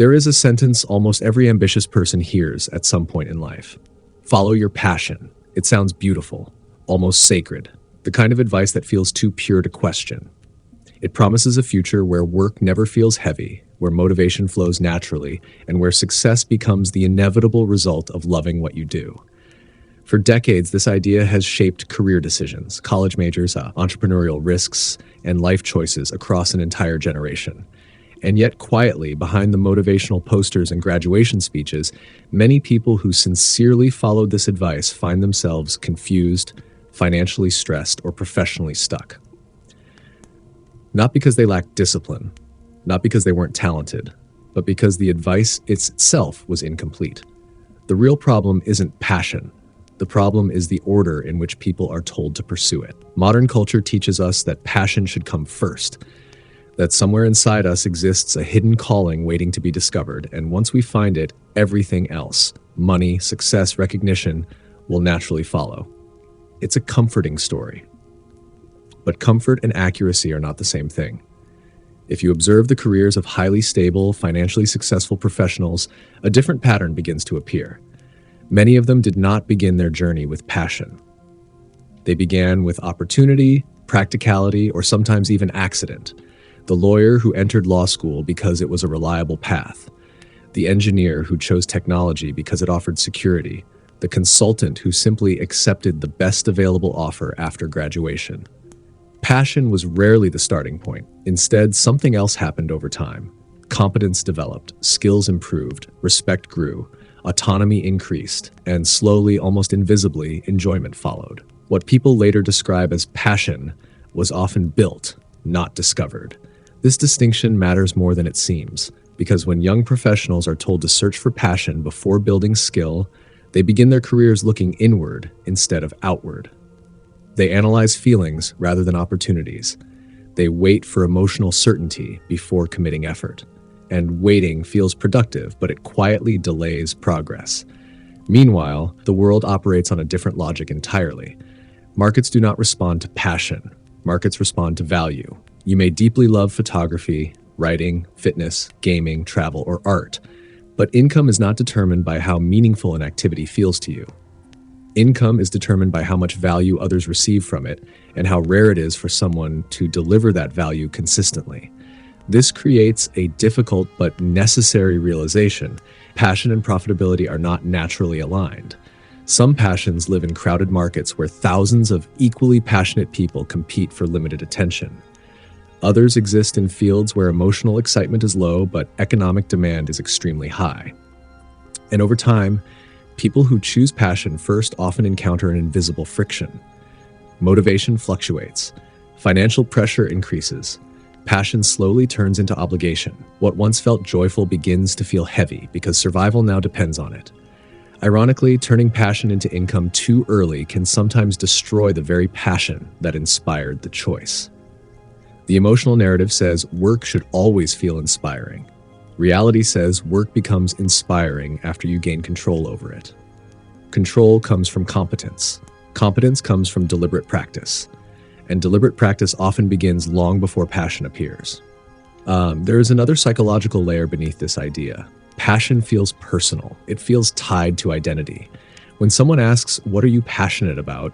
There is a sentence almost every ambitious person hears at some point in life. Follow your passion. It sounds beautiful, almost sacred, the kind of advice that feels too pure to question. It promises a future where work never feels heavy, where motivation flows naturally, and where success becomes the inevitable result of loving what you do. For decades, this idea has shaped career decisions, college majors, entrepreneurial risks, and life choices across an entire generation. And yet, quietly, behind the motivational posters and graduation speeches, many people who sincerely followed this advice find themselves confused, financially stressed, or professionally stuck. Not because they lacked discipline, not because they weren't talented, but because the advice itself was incomplete. The real problem isn't passion. The problem is the order in which people are told to pursue it. Modern culture teaches us that passion should come first, that somewhere inside us exists a hidden calling waiting to be discovered, and once we find it, everything else, money, success, recognition, will naturally follow. It's a comforting story. But comfort and accuracy are not the same thing. If you observe the careers of highly stable, financially successful professionals, a different pattern begins to appear. Many of them did not begin their journey with passion. They began with opportunity, practicality, or sometimes even accident. The lawyer who entered law school because it was a reliable path. The engineer who chose technology because it offered security. The consultant who simply accepted the best available offer after graduation. Passion was rarely the starting point. Instead, something else happened over time. Competence developed, skills improved, respect grew, autonomy increased, and slowly, almost invisibly, enjoyment followed. What people later describe as passion was often built, not discovered. This distinction matters more than it seems, because when young professionals are told to search for passion before building skill, they begin their careers looking inward instead of outward. They analyze feelings rather than opportunities. They wait for emotional certainty before committing effort. And waiting feels productive, but it quietly delays progress. Meanwhile, the world operates on a different logic entirely. Markets do not respond to passion. Markets respond to value. You may deeply love photography, writing, fitness, gaming, travel, or art, but income is not determined by how meaningful an activity feels to you. Income is determined by how much value others receive from it and how rare it is for someone to deliver that value consistently. This creates a difficult but necessary realization. Passion and profitability are not naturally aligned. Some passions live in crowded markets where thousands of equally passionate people compete for limited attention. Others exist in fields where emotional excitement is low, but economic demand is extremely high. And over time, people who choose passion first often encounter an invisible friction. Motivation fluctuates. Financial pressure increases. Passion slowly turns into obligation. What once felt joyful begins to feel heavy because survival now depends on it. Ironically, turning passion into income too early can sometimes destroy the very passion that inspired the choice. The emotional narrative says work should always feel inspiring. Reality says work becomes inspiring after you gain control over it. Control comes from competence. Competence comes from deliberate practice. And deliberate practice often begins long before passion appears. There is another psychological layer beneath this idea. Passion feels personal. It feels tied to identity. When someone asks, "What are you passionate about?"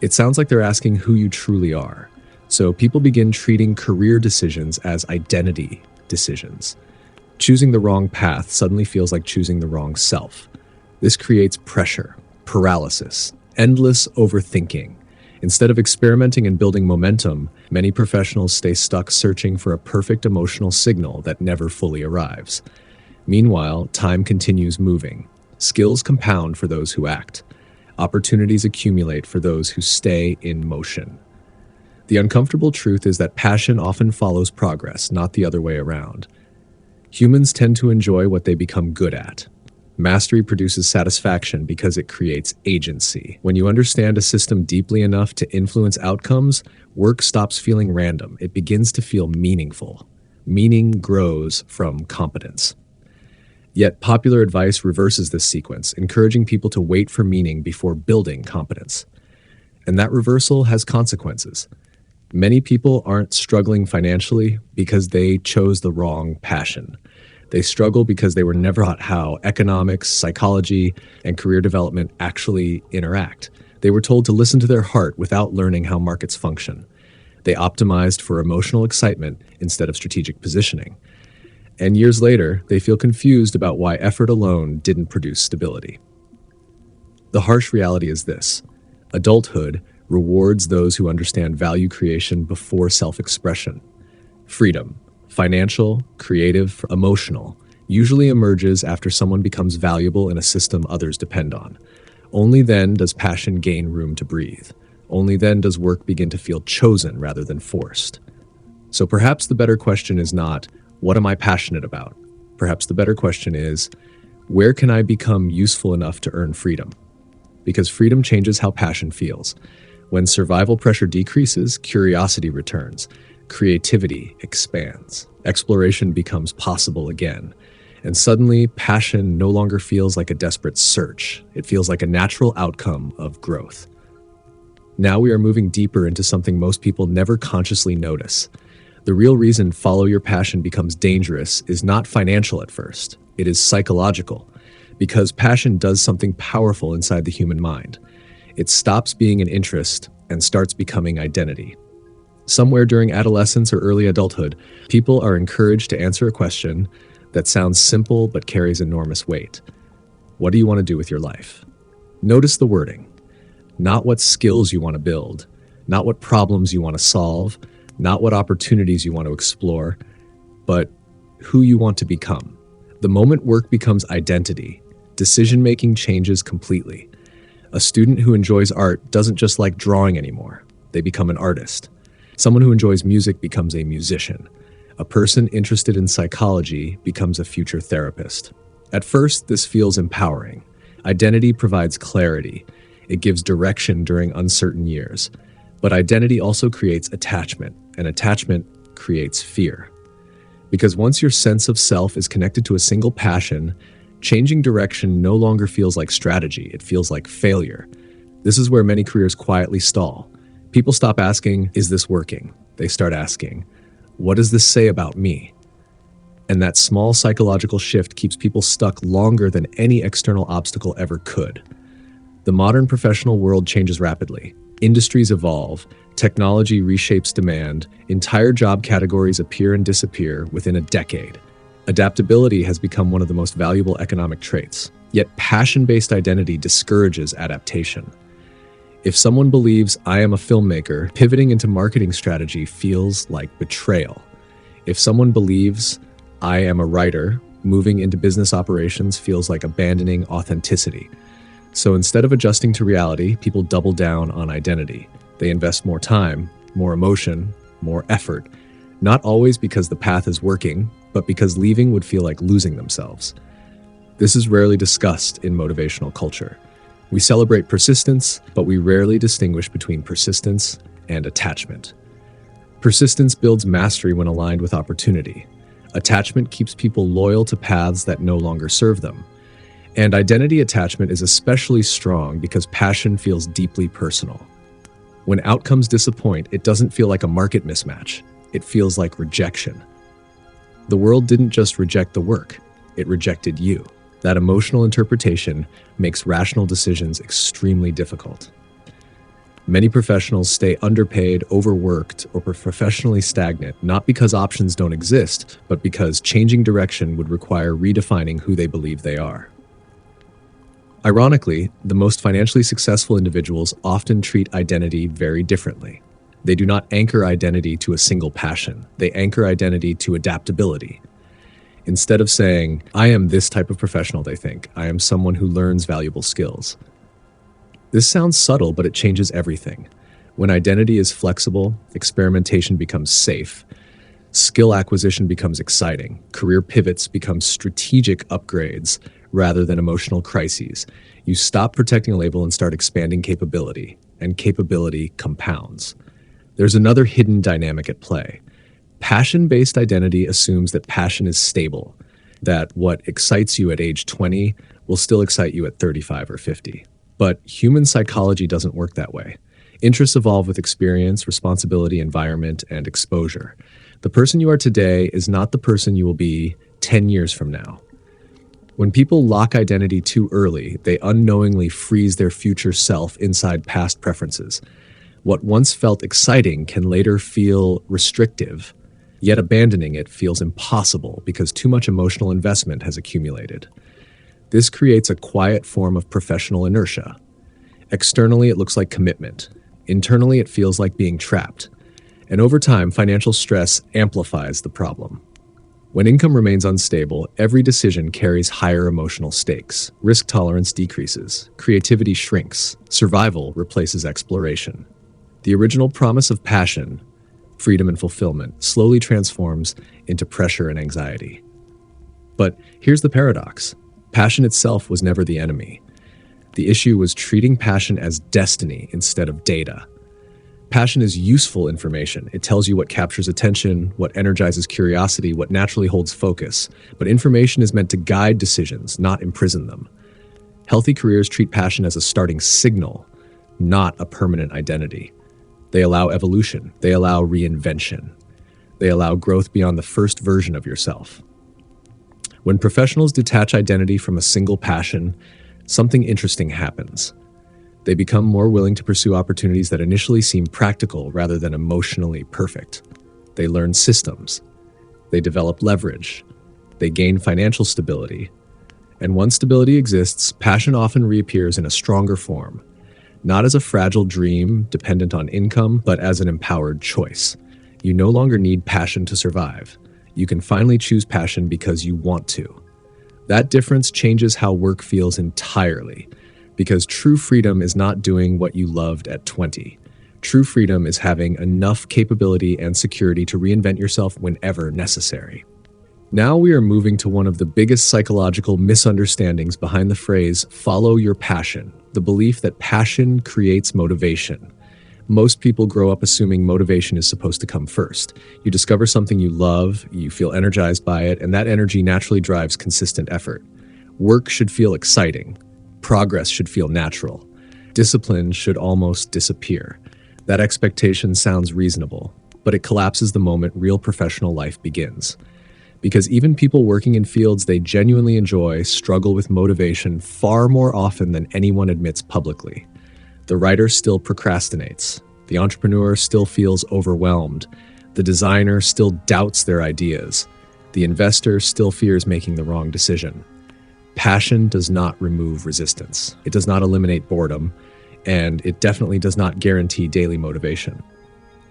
it sounds like they're asking who you truly are. So people begin treating career decisions as identity decisions. Choosing the wrong path suddenly feels like choosing the wrong self. This creates pressure, paralysis, endless overthinking. Instead of experimenting and building momentum, many professionals stay stuck searching for a perfect emotional signal that never fully arrives. Meanwhile, time continues moving. Skills compound for those who act. Opportunities accumulate for those who stay in motion. The uncomfortable truth is that passion often follows progress, not the other way around. Humans tend to enjoy what they become good at. Mastery produces satisfaction because it creates agency. When you understand a system deeply enough to influence outcomes, work stops feeling random. It begins to feel meaningful. Meaning grows from competence. Yet popular advice reverses this sequence, encouraging people to wait for meaning before building competence. And that reversal has consequences. Many people aren't struggling financially because they chose the wrong passion. They struggle because they were never taught how economics, psychology, and career development actually interact. They were told to listen to their heart without learning how markets function. They optimized for emotional excitement instead of strategic positioning. And years later, they feel confused about why effort alone didn't produce stability. The harsh reality is this: adulthood rewards those who understand value creation before self-expression. Freedom, financial, creative, emotional, usually emerges after someone becomes valuable in a system others depend on. Only then does passion gain room to breathe. Only then does work begin to feel chosen rather than forced. So perhaps the better question is not, what am I passionate about? Perhaps the better question is, where can I become useful enough to earn freedom? Because freedom changes how passion feels. When survival pressure decreases, curiosity returns. Creativity expands. Exploration becomes possible again. And suddenly, passion no longer feels like a desperate search. It feels like a natural outcome of growth. Now we are moving deeper into something most people never consciously notice. The real reason follow your passion becomes dangerous is not financial at first. It is psychological, because passion does something powerful inside the human mind. It stops being an interest and starts becoming identity. Somewhere during adolescence or early adulthood, people are encouraged to answer a question that sounds simple but carries enormous weight. What do you want to do with your life? Notice the wording. Not what skills you want to build, not what problems you want to solve, not what opportunities you want to explore, but who you want to become. The moment work becomes identity, decision-making changes completely. A student who enjoys art doesn't just like drawing anymore. They become an artist. Someone who enjoys music becomes a musician. A person interested in psychology becomes a future therapist. At first, this feels empowering. Identity provides clarity. It gives direction during uncertain years. But identity also creates attachment, and attachment creates fear. Because once your sense of self is connected to a single passion, changing direction no longer feels like strategy, it feels like failure. This is where many careers quietly stall. People stop asking, is this working? They start asking, what does this say about me? And that small psychological shift keeps people stuck longer than any external obstacle ever could. The modern professional world changes rapidly. Industries evolve, technology reshapes demand, entire job categories appear and disappear within a decade. Adaptability has become one of the most valuable economic traits, yet passion-based identity discourages adaptation. If someone believes I am a filmmaker, pivoting into marketing strategy feels like betrayal. If someone believes I am a writer, moving into business operations feels like abandoning authenticity. So instead of adjusting to reality, people double down on identity. They invest more time, more emotion, more effort, not always because the path is working, but because leaving would feel like losing themselves. This is rarely discussed in motivational culture. We celebrate persistence, but we rarely distinguish between persistence and attachment. Persistence builds mastery when aligned with opportunity. Attachment keeps people loyal to paths that no longer serve them. And identity attachment is especially strong because passion feels deeply personal. When outcomes disappoint, it doesn't feel like a market mismatch. It feels like rejection. The world didn't just reject the work, it rejected you. That emotional interpretation makes rational decisions extremely difficult. Many professionals stay underpaid, overworked, or professionally stagnant, not because options don't exist, but because changing direction would require redefining who they believe they are. Ironically, the most financially successful individuals often treat identity very differently. They do not anchor identity to a single passion. They anchor identity to adaptability. Instead of saying, I am this type of professional, they think, I am someone who learns valuable skills. This sounds subtle, but it changes everything. When identity is flexible, experimentation becomes safe. Skill acquisition becomes exciting. Career pivots become strategic upgrades rather than emotional crises. You stop protecting a label and start expanding capability, and capability compounds. There's another hidden dynamic at play. Passion-based identity assumes that passion is stable, that what excites you at age 20 will still excite you at 35 or 50. But human psychology doesn't work that way. Interests evolve with experience, responsibility, environment, and exposure. The person you are today is not the person you will be 10 years from now. When people lock identity too early, they unknowingly freeze their future self inside past preferences. What once felt exciting can later feel restrictive, yet abandoning it feels impossible because too much emotional investment has accumulated. This creates a quiet form of professional inertia. Externally, it looks like commitment. Internally, it feels like being trapped. And over time, financial stress amplifies the problem. When income remains unstable, every decision carries higher emotional stakes. Risk tolerance decreases. Creativity shrinks. Survival replaces exploration. The original promise of passion, freedom and fulfillment, slowly transforms into pressure and anxiety. But here's the paradox. Passion itself was never the enemy. The issue was treating passion as destiny instead of data. Passion is useful information. It tells you what captures attention, what energizes curiosity, what naturally holds focus. But information is meant to guide decisions, not imprison them. Healthy careers treat passion as a starting signal, not a permanent identity. They allow evolution. They allow reinvention. They allow growth beyond the first version of yourself. When professionals detach identity from a single passion, something interesting happens. They become more willing to pursue opportunities that initially seem practical rather than emotionally perfect. They learn systems. They develop leverage. They gain financial stability. And once stability exists, passion often reappears in a stronger form, not as a fragile dream dependent on income, but as an empowered choice. You no longer need passion to survive. You can finally choose passion because you want to. That difference changes how work feels entirely. Because true freedom is not doing what you loved at 20. True freedom is having enough capability and security to reinvent yourself whenever necessary. Now we are moving to one of the biggest psychological misunderstandings behind the phrase, follow your passion, the belief that passion creates motivation. Most people grow up assuming motivation is supposed to come first. You discover something you love, you feel energized by it, and that energy naturally drives consistent effort. Work should feel exciting. Progress should feel natural. Discipline should almost disappear. That expectation sounds reasonable, but it collapses the moment real professional life begins. Because even people working in fields they genuinely enjoy struggle with motivation far more often than anyone admits publicly. The writer still procrastinates. The entrepreneur still feels overwhelmed. The designer still doubts their ideas. The investor still fears making the wrong decision. Passion does not remove resistance. It does not eliminate boredom, and it definitely does not guarantee daily motivation.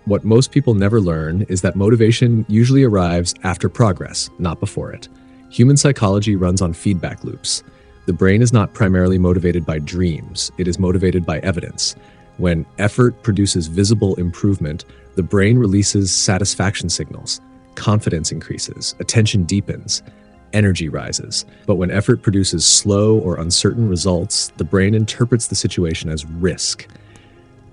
What most people never learn is that motivation usually arrives after progress, not before it. Human psychology runs on feedback loops. The brain is not primarily motivated by dreams. It is motivated by evidence. When effort produces visible improvement, the brain releases satisfaction signals. Confidence increases, attention deepens, energy rises. But when effort produces slow or uncertain results, the brain interprets the situation as risk.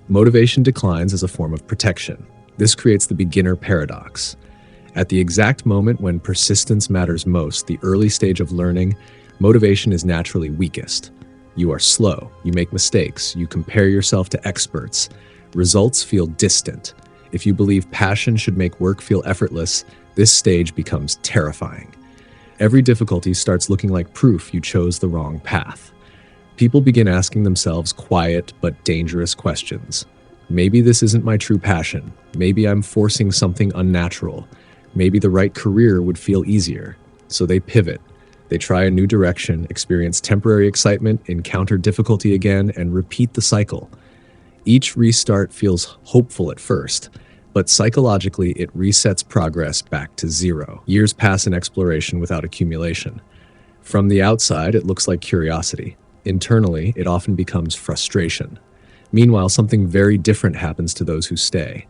Motivation declines as a form of protection. This creates the beginner paradox. At the exact moment when persistence matters most, the early stage of learning, motivation is naturally weakest. You are slow, you make mistakes, you compare yourself to experts. Results feel distant. If you believe passion should make work feel effortless, this stage becomes terrifying. Every difficulty starts looking like proof you chose the wrong path. People begin asking themselves quiet but dangerous questions. Maybe this isn't my true passion. Maybe I'm forcing something unnatural. Maybe the right career would feel easier. So they pivot. They try a new direction, experience temporary excitement, encounter difficulty again, and repeat the cycle. Each restart feels hopeful at first, but psychologically it resets progress back to zero. Years pass in exploration without accumulation. From the outside, it looks like curiosity. Internally, it often becomes frustration. Meanwhile, something very different happens to those who stay.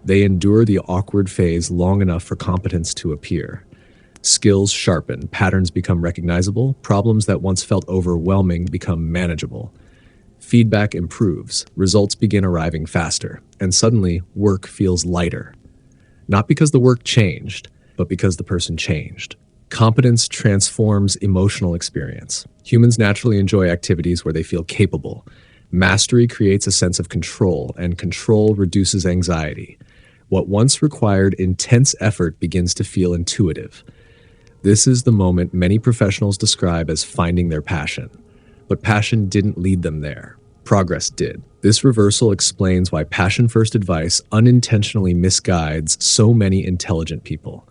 They endure the awkward phase long enough for competence to appear. Skills sharpen, patterns become recognizable, problems that once felt overwhelming become manageable. Feedback improves, results begin arriving faster, and suddenly work feels lighter. Not because the work changed, but because the person changed. Competence transforms emotional experience. Humans naturally enjoy activities where they feel capable. Mastery creates a sense of control, and control reduces anxiety. What once required intense effort begins to feel intuitive. This is the moment many professionals describe as finding their passion. But passion didn't lead them there. Progress did. This reversal explains why passion-first advice unintentionally misguides so many intelligent people.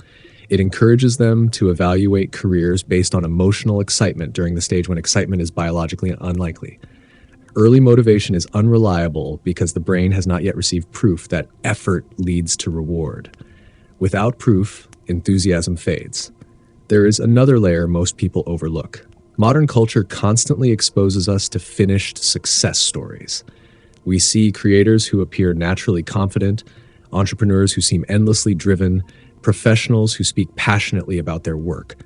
It encourages them to evaluate careers based on emotional excitement during the stage when excitement is biologically unlikely. Early motivation is unreliable because the brain has not yet received proof that effort leads to reward. Without proof, enthusiasm fades. There is another layer most people overlook. Modern culture constantly exposes us to finished success stories. We see creators who appear naturally confident, entrepreneurs who seem endlessly driven, professionals who speak passionately about their work.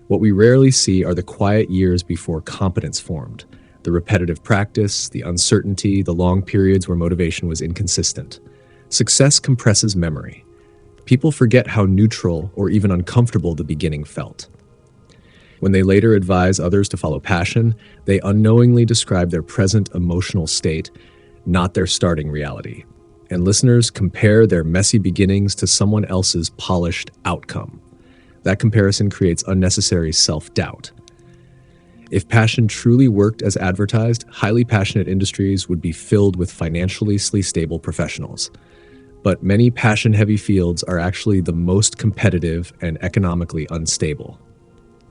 What we rarely see are the quiet years before competence formed, the repetitive practice, the uncertainty, the long periods where motivation was inconsistent. Success compresses memory. People forget how neutral or even uncomfortable the beginning felt. When they later advise others to follow passion, they unknowingly describe their present emotional state, not their starting reality. And listeners compare their messy beginnings to someone else's polished outcome. That comparison creates unnecessary self-doubt. If passion truly worked as advertised, highly passionate industries would be filled with financially stable professionals. But many passion-heavy fields are actually the most competitive and economically unstable.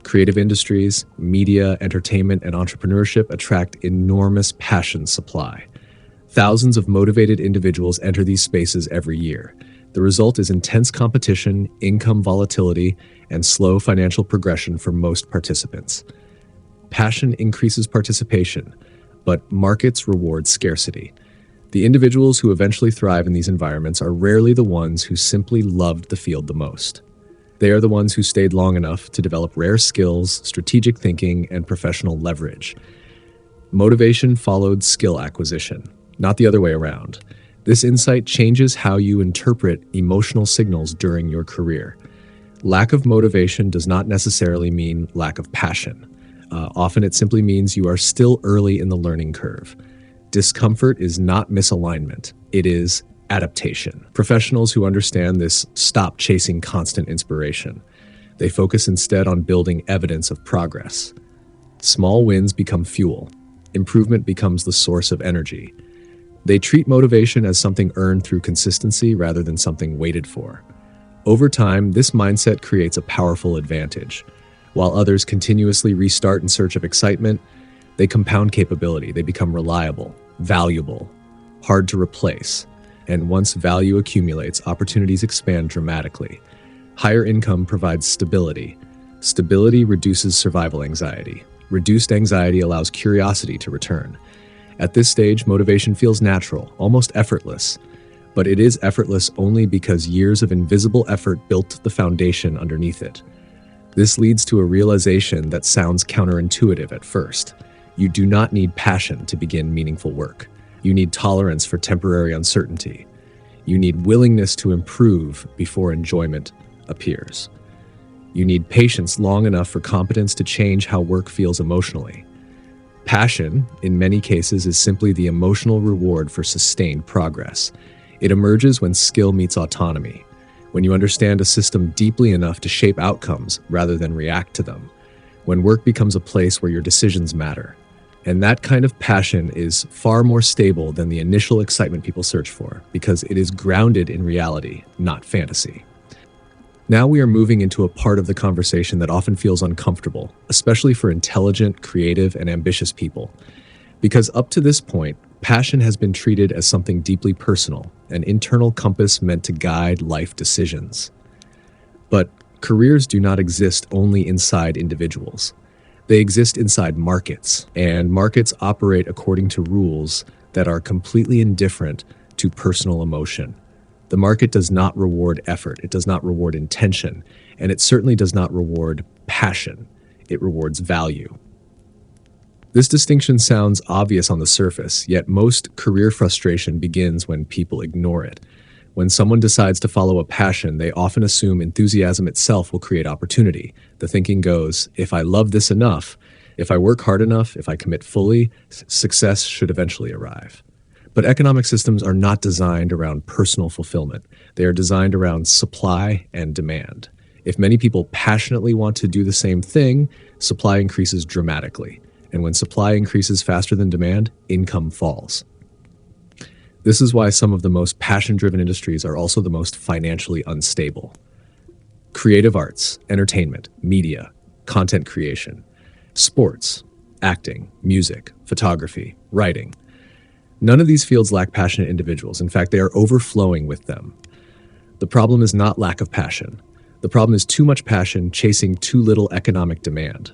Creative industries, media, entertainment, and entrepreneurship attract enormous passion supply. Thousands of motivated individuals enter these spaces every year. The result is intense competition, income volatility, and slow financial progression for most participants. Passion increases participation, but markets reward scarcity. The individuals who eventually thrive in these environments are rarely the ones who simply loved the field the most. They are the ones who stayed long enough to develop rare skills, strategic thinking, and professional leverage. Motivation followed skill acquisition, not the other way around. This insight changes how you interpret emotional signals during your career. Lack of motivation does not necessarily mean lack of passion. Often it simply means you are still early in the learning curve. Discomfort is not misalignment, it is adaptation. Professionals who understand this stop chasing constant inspiration. They focus instead on building evidence of progress. Small wins become fuel. Improvement becomes the source of energy. They treat motivation as something earned through consistency rather than something waited for. Over time, this mindset creates a powerful advantage. While others continuously restart in search of excitement, they compound capability. They become reliable, valuable, hard to replace. And once value accumulates, opportunities expand dramatically. Higher income provides stability. Stability reduces survival anxiety. Reduced anxiety allows curiosity to return. At this stage, motivation feels natural, almost effortless. But it is effortless only because years of invisible effort built the foundation underneath it. This leads to a realization that sounds counterintuitive at first. You do not need passion to begin meaningful work. You need tolerance for temporary uncertainty. You need willingness to improve before enjoyment appears. You need patience long enough for competence to change how work feels emotionally. Passion, in many cases, is simply the emotional reward for sustained progress. It emerges when skill meets autonomy, when you understand a system deeply enough to shape outcomes rather than react to them, when work becomes a place where your decisions matter. And that kind of passion is far more stable than the initial excitement people search for, because it is grounded in reality, not fantasy. Now we are moving into a part of the conversation that often feels uncomfortable, especially for intelligent, creative, and ambitious people. Because up to this point, passion has been treated as something deeply personal, an internal compass meant to guide life decisions. But careers do not exist only inside individuals. They exist inside markets, and markets operate according to rules that are completely indifferent to personal emotion. The market does not reward effort, it does not reward intention, and it certainly does not reward passion. It rewards value. This distinction sounds obvious on the surface, yet most career frustration begins when people ignore it. When someone decides to follow a passion, they often assume enthusiasm itself will create opportunity. The thinking goes, if I love this enough, if I work hard enough, if I commit fully, success should eventually arrive. But economic systems are not designed around personal fulfillment. They are designed around supply and demand. If many people passionately want to do the same thing, supply increases dramatically. And when supply increases faster than demand, income falls. This is why some of the most passion-driven industries are also the most financially unstable. Creative arts, entertainment, media, content creation, sports, acting, music, photography, writing. None of these fields lack passionate individuals. In fact, they are overflowing with them. The problem is not lack of passion. The problem is too much passion chasing too little economic demand.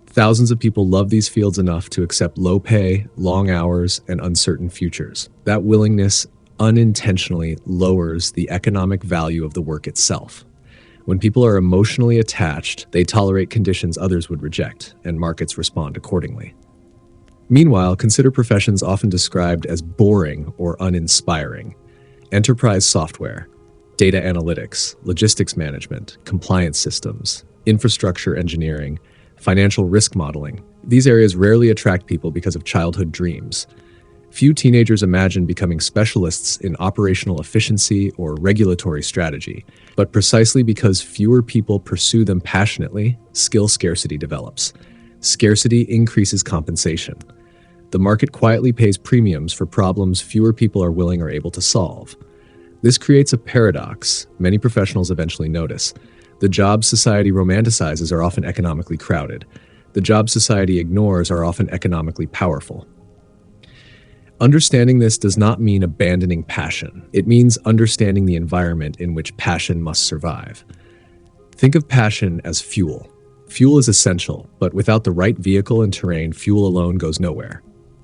Thousands of people love these fields enough to accept low pay, long hours, and uncertain futures. That willingness unintentionally lowers the economic value of the work itself. When people are emotionally attached, they tolerate conditions others would reject, and markets respond accordingly. Meanwhile, consider professions often described as boring or uninspiring. Enterprise software, data analytics, logistics management, compliance systems, infrastructure engineering, financial risk modeling. These areas rarely attract people because of childhood dreams. Few teenagers imagine becoming specialists in operational efficiency or regulatory strategy, but precisely because fewer people pursue them passionately, skill scarcity develops. Scarcity increases compensation. The market quietly pays premiums for problems fewer people are willing or able to solve. This creates a paradox many professionals eventually notice. The jobs society romanticizes are often economically crowded. The jobs society ignores are often economically powerful. Understanding this does not mean abandoning passion. It means understanding the environment in which passion must survive. Think of passion as fuel. Fuel is essential, but without the right vehicle and terrain, fuel alone goes nowhere.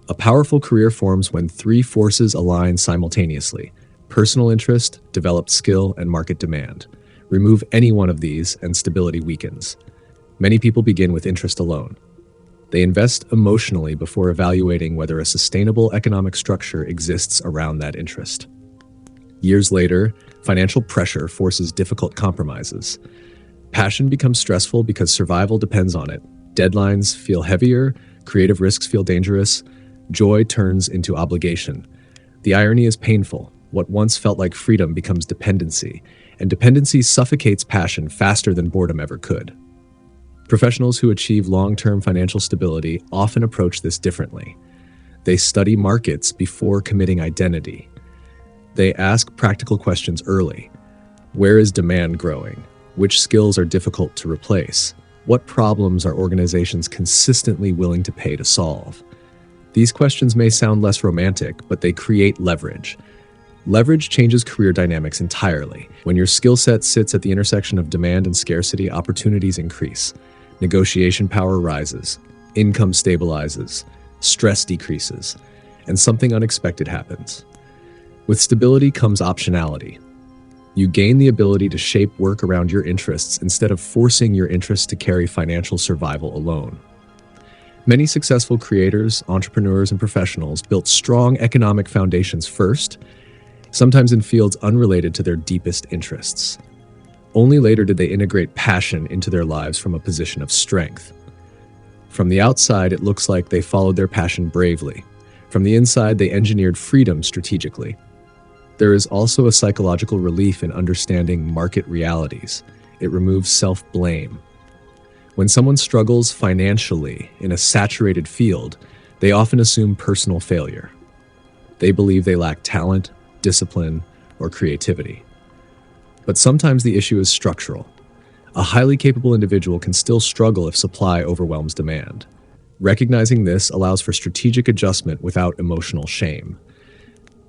A powerful career forms when three forces align simultaneously: personal interest, developed skill, and market demand. Remove any one of these, and stability weakens. Many people begin with interest alone. They invest emotionally before evaluating whether a sustainable economic structure exists around that interest. Years later, financial pressure forces difficult compromises. Passion becomes stressful because survival depends on it. Deadlines feel heavier, creative risks feel dangerous, joy turns into obligation. The irony is painful. What once felt like freedom becomes dependency, and dependency suffocates passion faster than boredom ever could. Professionals who achieve long-term financial stability often approach this differently. They study markets before committing identity. They ask practical questions early. Where is demand growing? Which skills are difficult to replace? What problems are organizations consistently willing to pay to solve? These questions may sound less romantic, but they create leverage. Leverage changes career dynamics entirely. When your skill set sits at the intersection of demand and scarcity, opportunities increase. Negotiation power rises, income stabilizes, stress decreases, and something unexpected happens. With stability comes optionality. You gain the ability to shape work around your interests instead of forcing your interests to carry financial survival alone. Many successful creators, entrepreneurs, and professionals built strong economic foundations first, sometimes in fields unrelated to their deepest interests. Only later did they integrate passion into their lives from a position of strength. From the outside, it looks like they followed their passion bravely. From the inside, they engineered freedom strategically. There is also a psychological relief in understanding market realities. It removes self-blame. When someone struggles financially in a saturated field, they often assume personal failure. They believe they lack talent, discipline, or creativity. But sometimes the issue is structural. A highly capable individual can still struggle if supply overwhelms demand. Recognizing this allows for strategic adjustment without emotional shame.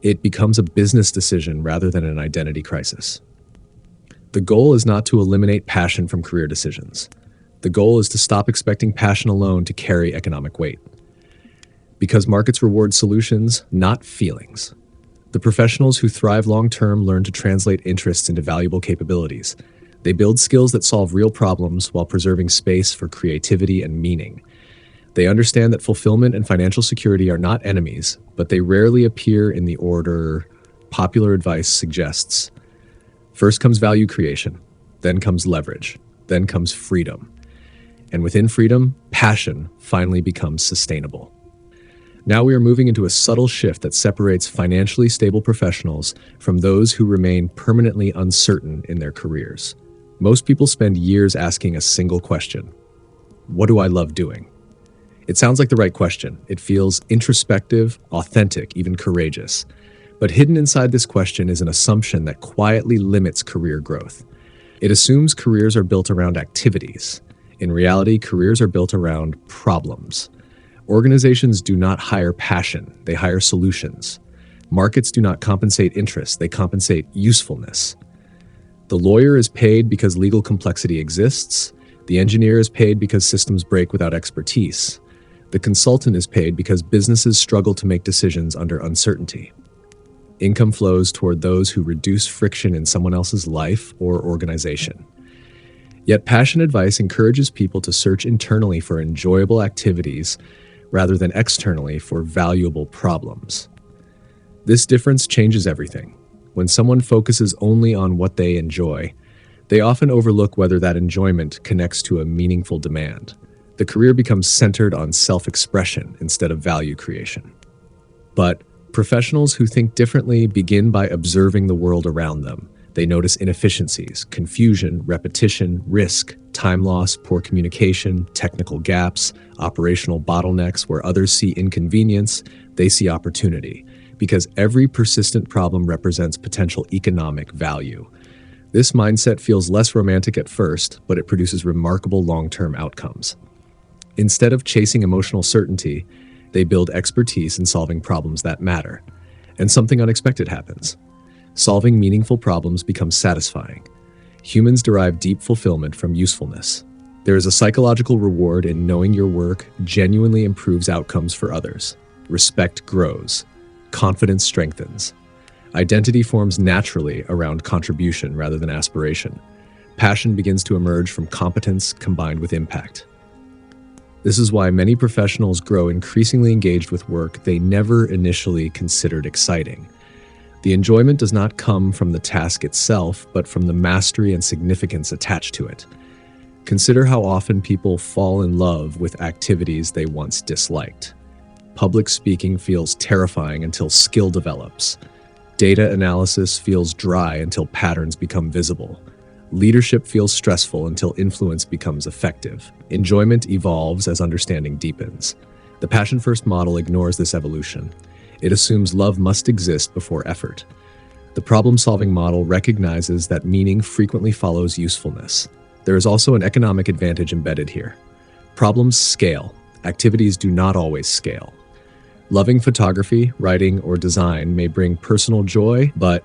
It becomes a business decision rather than an identity crisis. The goal is not to eliminate passion from career decisions. The goal is to stop expecting passion alone to carry economic weight. Because markets reward solutions, not feelings. The professionals who thrive long-term learn to translate interests into valuable capabilities. They build skills that solve real problems while preserving space for creativity and meaning. They understand that fulfillment and financial security are not enemies, but they rarely appear in the order popular advice suggests. First comes value creation, then comes leverage, then comes freedom. And within freedom, passion finally becomes sustainable. Now we are moving into a subtle shift that separates financially stable professionals from those who remain permanently uncertain in their careers. Most people spend years asking a single question: what do I love doing? It sounds like the right question. It feels introspective, authentic, even courageous. But hidden inside this question is an assumption that quietly limits career growth. It assumes careers are built around activities. In reality, careers are built around problems. Organizations do not hire passion, they hire solutions. Markets do not compensate interest, they compensate usefulness. The lawyer is paid because legal complexity exists. The engineer is paid because systems break without expertise. The consultant is paid because businesses struggle to make decisions under uncertainty. Income flows toward those who reduce friction in someone else's life or organization. Yet passion advice encourages people to search internally for enjoyable activities rather than externally for valuable problems. This difference changes everything. When someone focuses only on what they enjoy, they often overlook whether that enjoyment connects to a meaningful demand. The career becomes centered on self-expression instead of value creation. But professionals who think differently begin by observing the world around them. They notice inefficiencies, confusion, repetition, risk, time loss, poor communication, technical gaps, operational bottlenecks. Where others see inconvenience, they see opportunity, because every persistent problem represents potential economic value. This mindset feels less romantic at first, but it produces remarkable long-term outcomes. Instead of chasing emotional certainty, they build expertise in solving problems that matter. And something unexpected happens. Solving meaningful problems becomes satisfying. Humans derive deep fulfillment from usefulness. There is a psychological reward in knowing your work genuinely improves outcomes for others. Respect grows. Confidence strengthens. Identity forms naturally around contribution rather than aspiration. Passion begins to emerge from competence combined with impact. This is why many professionals grow increasingly engaged with work they never initially considered exciting. The enjoyment does not come from the task itself, but from the mastery and significance attached to it. Consider how often people fall in love with activities they once disliked. Public speaking feels terrifying until skill develops. Data analysis feels dry until patterns become visible. Leadership feels stressful until influence becomes effective. Enjoyment evolves as understanding deepens. The passion-first model ignores this evolution. It assumes love must exist before effort. The problem-solving model recognizes that meaning frequently follows usefulness. There is also an economic advantage embedded here. Problems scale. Activities do not always scale. Loving photography, writing, or design may bring personal joy, but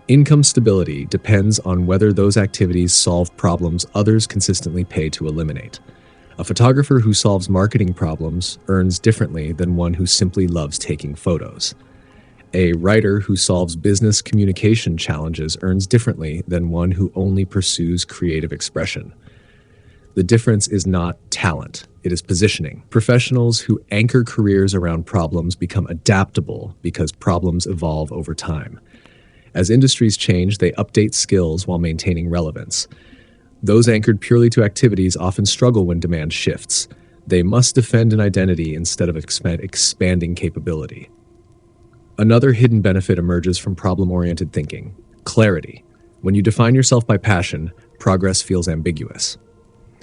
income stability depends on whether those activities solve problems others consistently pay to eliminate. A photographer who solves marketing problems earns differently than one who simply loves taking photos. A writer who solves business communication challenges earns differently than one who only pursues creative expression. The difference is not talent, it is positioning. Professionals who anchor careers around problems become adaptable because problems evolve over time. As industries change, they update skills while maintaining relevance. Those anchored purely to activities often struggle when demand shifts. They must defend an identity instead of expanding capability. Another hidden benefit emerges from problem-oriented thinking: clarity. When you define yourself by passion, progress feels ambiguous.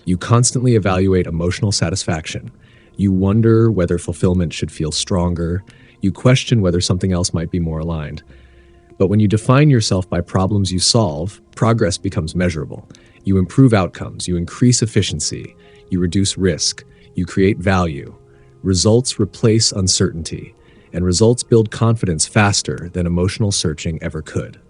You constantly evaluate emotional satisfaction. You wonder whether fulfillment should feel stronger. You question whether something else might be more aligned. But when you define yourself by problems you solve, progress becomes measurable. You improve outcomes, you increase efficiency, you reduce risk, you create value. Results replace uncertainty, and results build confidence faster than emotional searching ever could.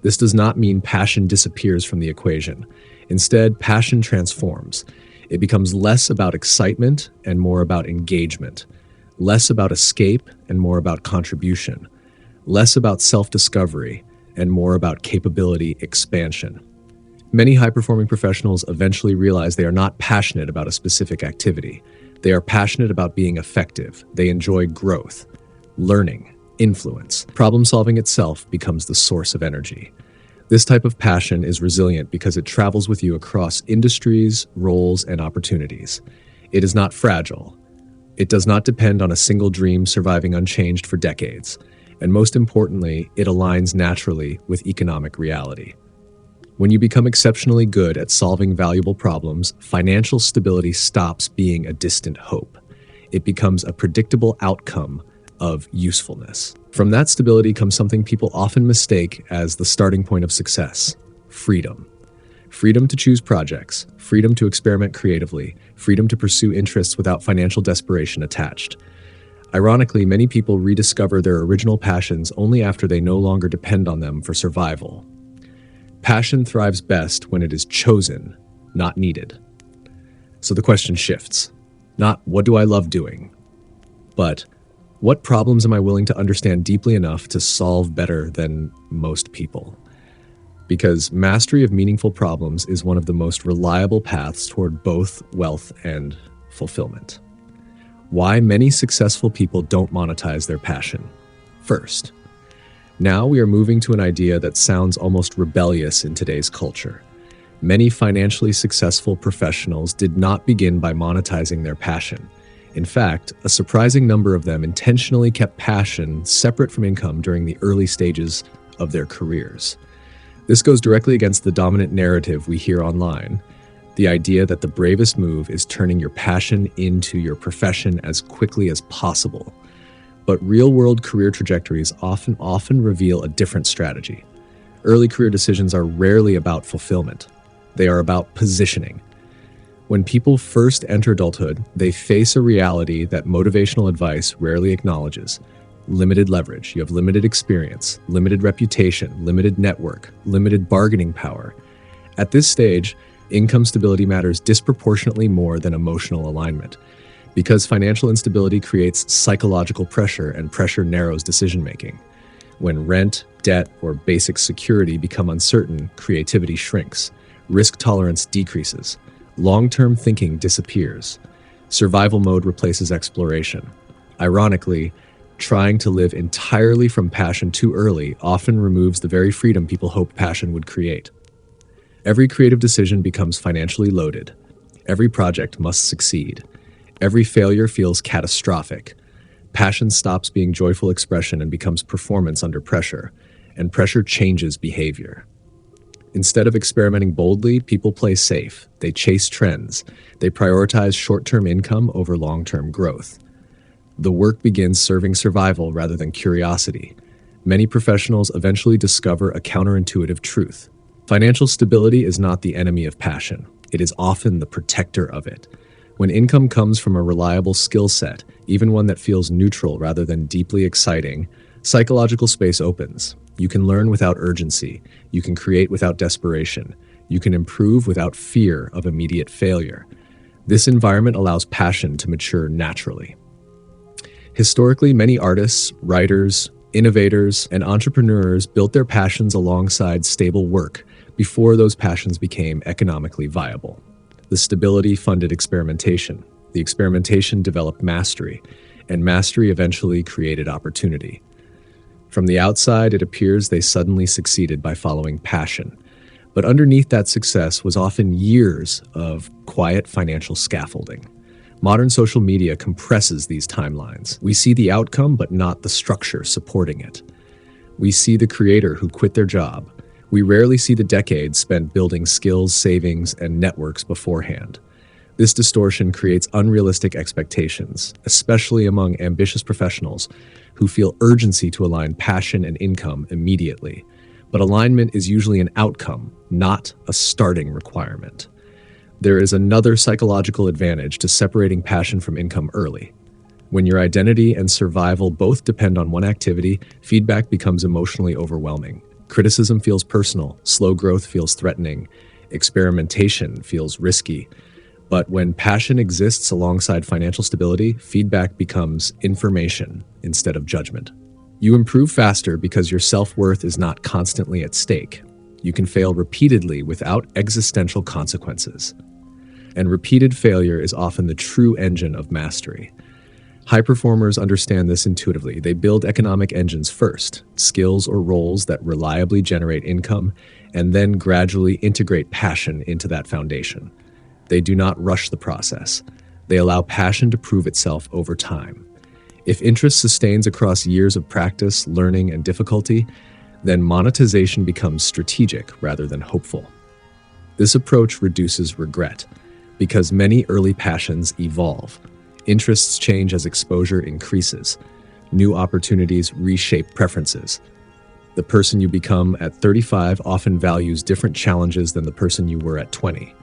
This does not mean passion disappears from the equation. Instead, passion transforms. It becomes less about excitement and more about engagement, less about escape and more about contribution, less about self-discovery and more about capability expansion. Many high-performing professionals eventually realize they are not passionate about a specific activity. They are passionate about being effective. They enjoy growth, learning, influence. Problem-solving itself becomes the source of energy. This type of passion is resilient because it travels with you across industries, roles, and opportunities. It is not fragile. It does not depend on a single dream surviving unchanged for decades. And most importantly, it aligns naturally with economic reality. When you become exceptionally good at solving valuable problems, financial stability stops being a distant hope. It becomes a predictable outcome of usefulness. From that stability comes something people often mistake as the starting point of success: freedom. Freedom to choose projects, freedom to experiment creatively, freedom to pursue interests without financial desperation attached. Ironically, many people rediscover their original passions only after they no longer depend on them for survival. Passion thrives best when it is chosen, not needed. So the question shifts. Not what do I love doing, but what problems am I willing to understand deeply enough to solve better than most people? Because mastery of meaningful problems is one of the most reliable paths toward both wealth and fulfillment. Why many successful people don't monetize their passion. First, now we are moving to an idea that sounds almost rebellious in today's culture. Many financially successful professionals did not begin by monetizing their passion. In fact, a surprising number of them intentionally kept passion separate from income during the early stages of their careers. This goes directly against the dominant narrative we hear online, the idea that the bravest move is turning your passion into your profession as quickly as possible. But real-world career trajectories often reveal a different strategy. Early career decisions are rarely about fulfillment. They are about positioning. When people first enter adulthood, they face a reality that motivational advice rarely acknowledges. Limited leverage, you have limited experience, limited reputation, limited network, limited bargaining power. At this stage, income stability matters disproportionately more than emotional alignment, because financial instability creates psychological pressure, and pressure narrows decision-making. When rent, debt, or basic security become uncertain, creativity shrinks, risk tolerance decreases, long-term thinking disappears, survival mode replaces exploration. Ironically, trying to live entirely from passion too early often removes the very freedom people hoped passion would create. Every creative decision becomes financially loaded. Every project must succeed. Every failure feels catastrophic. Passion stops being joyful expression and becomes performance under pressure, and pressure changes behavior. Instead of experimenting boldly, people play safe. They chase trends. They prioritize short-term income over long-term growth. The work begins serving survival rather than curiosity. Many professionals eventually discover a counterintuitive truth. Financial stability is not the enemy of passion. It is often the protector of it. When income comes from a reliable skill set, even one that feels neutral rather than deeply exciting, psychological space opens. You can learn without urgency. You can create without desperation. You can improve without fear of immediate failure. This environment allows passion to mature naturally. Historically, many artists, writers, innovators, and entrepreneurs built their passions alongside stable work before those passions became economically viable. The stability funded experimentation. The experimentation developed mastery, and mastery eventually created opportunity. From the outside, it appears they suddenly succeeded by following passion. But underneath that success was often years of quiet financial scaffolding. Modern social media compresses these timelines. We see the outcome, but not the structure supporting it. We see the creator who quit their job. We rarely see the decades spent building skills, savings, and networks beforehand. This distortion creates unrealistic expectations, especially among ambitious professionals who feel urgency to align passion and income immediately. But alignment is usually an outcome, not a starting requirement. There is another psychological advantage to separating passion from income early. When your identity and survival both depend on one activity, feedback becomes emotionally overwhelming. Criticism feels personal, slow growth feels threatening, experimentation feels risky. But when passion exists alongside financial stability, feedback becomes information instead of judgment. You improve faster because your self-worth is not constantly at stake. You can fail repeatedly without existential consequences. And repeated failure is often the true engine of mastery. High performers understand this intuitively. They build economic engines first, skills or roles that reliably generate income, and then gradually integrate passion into that foundation. They do not rush the process. They allow passion to prove itself over time. If interest sustains across years of practice, learning, and difficulty, Then monetization becomes strategic rather than hopeful. This approach reduces regret because many early passions evolve. Interests change as exposure increases. New opportunities reshape preferences. The person you become at 35 often values different challenges than the person you were at 20.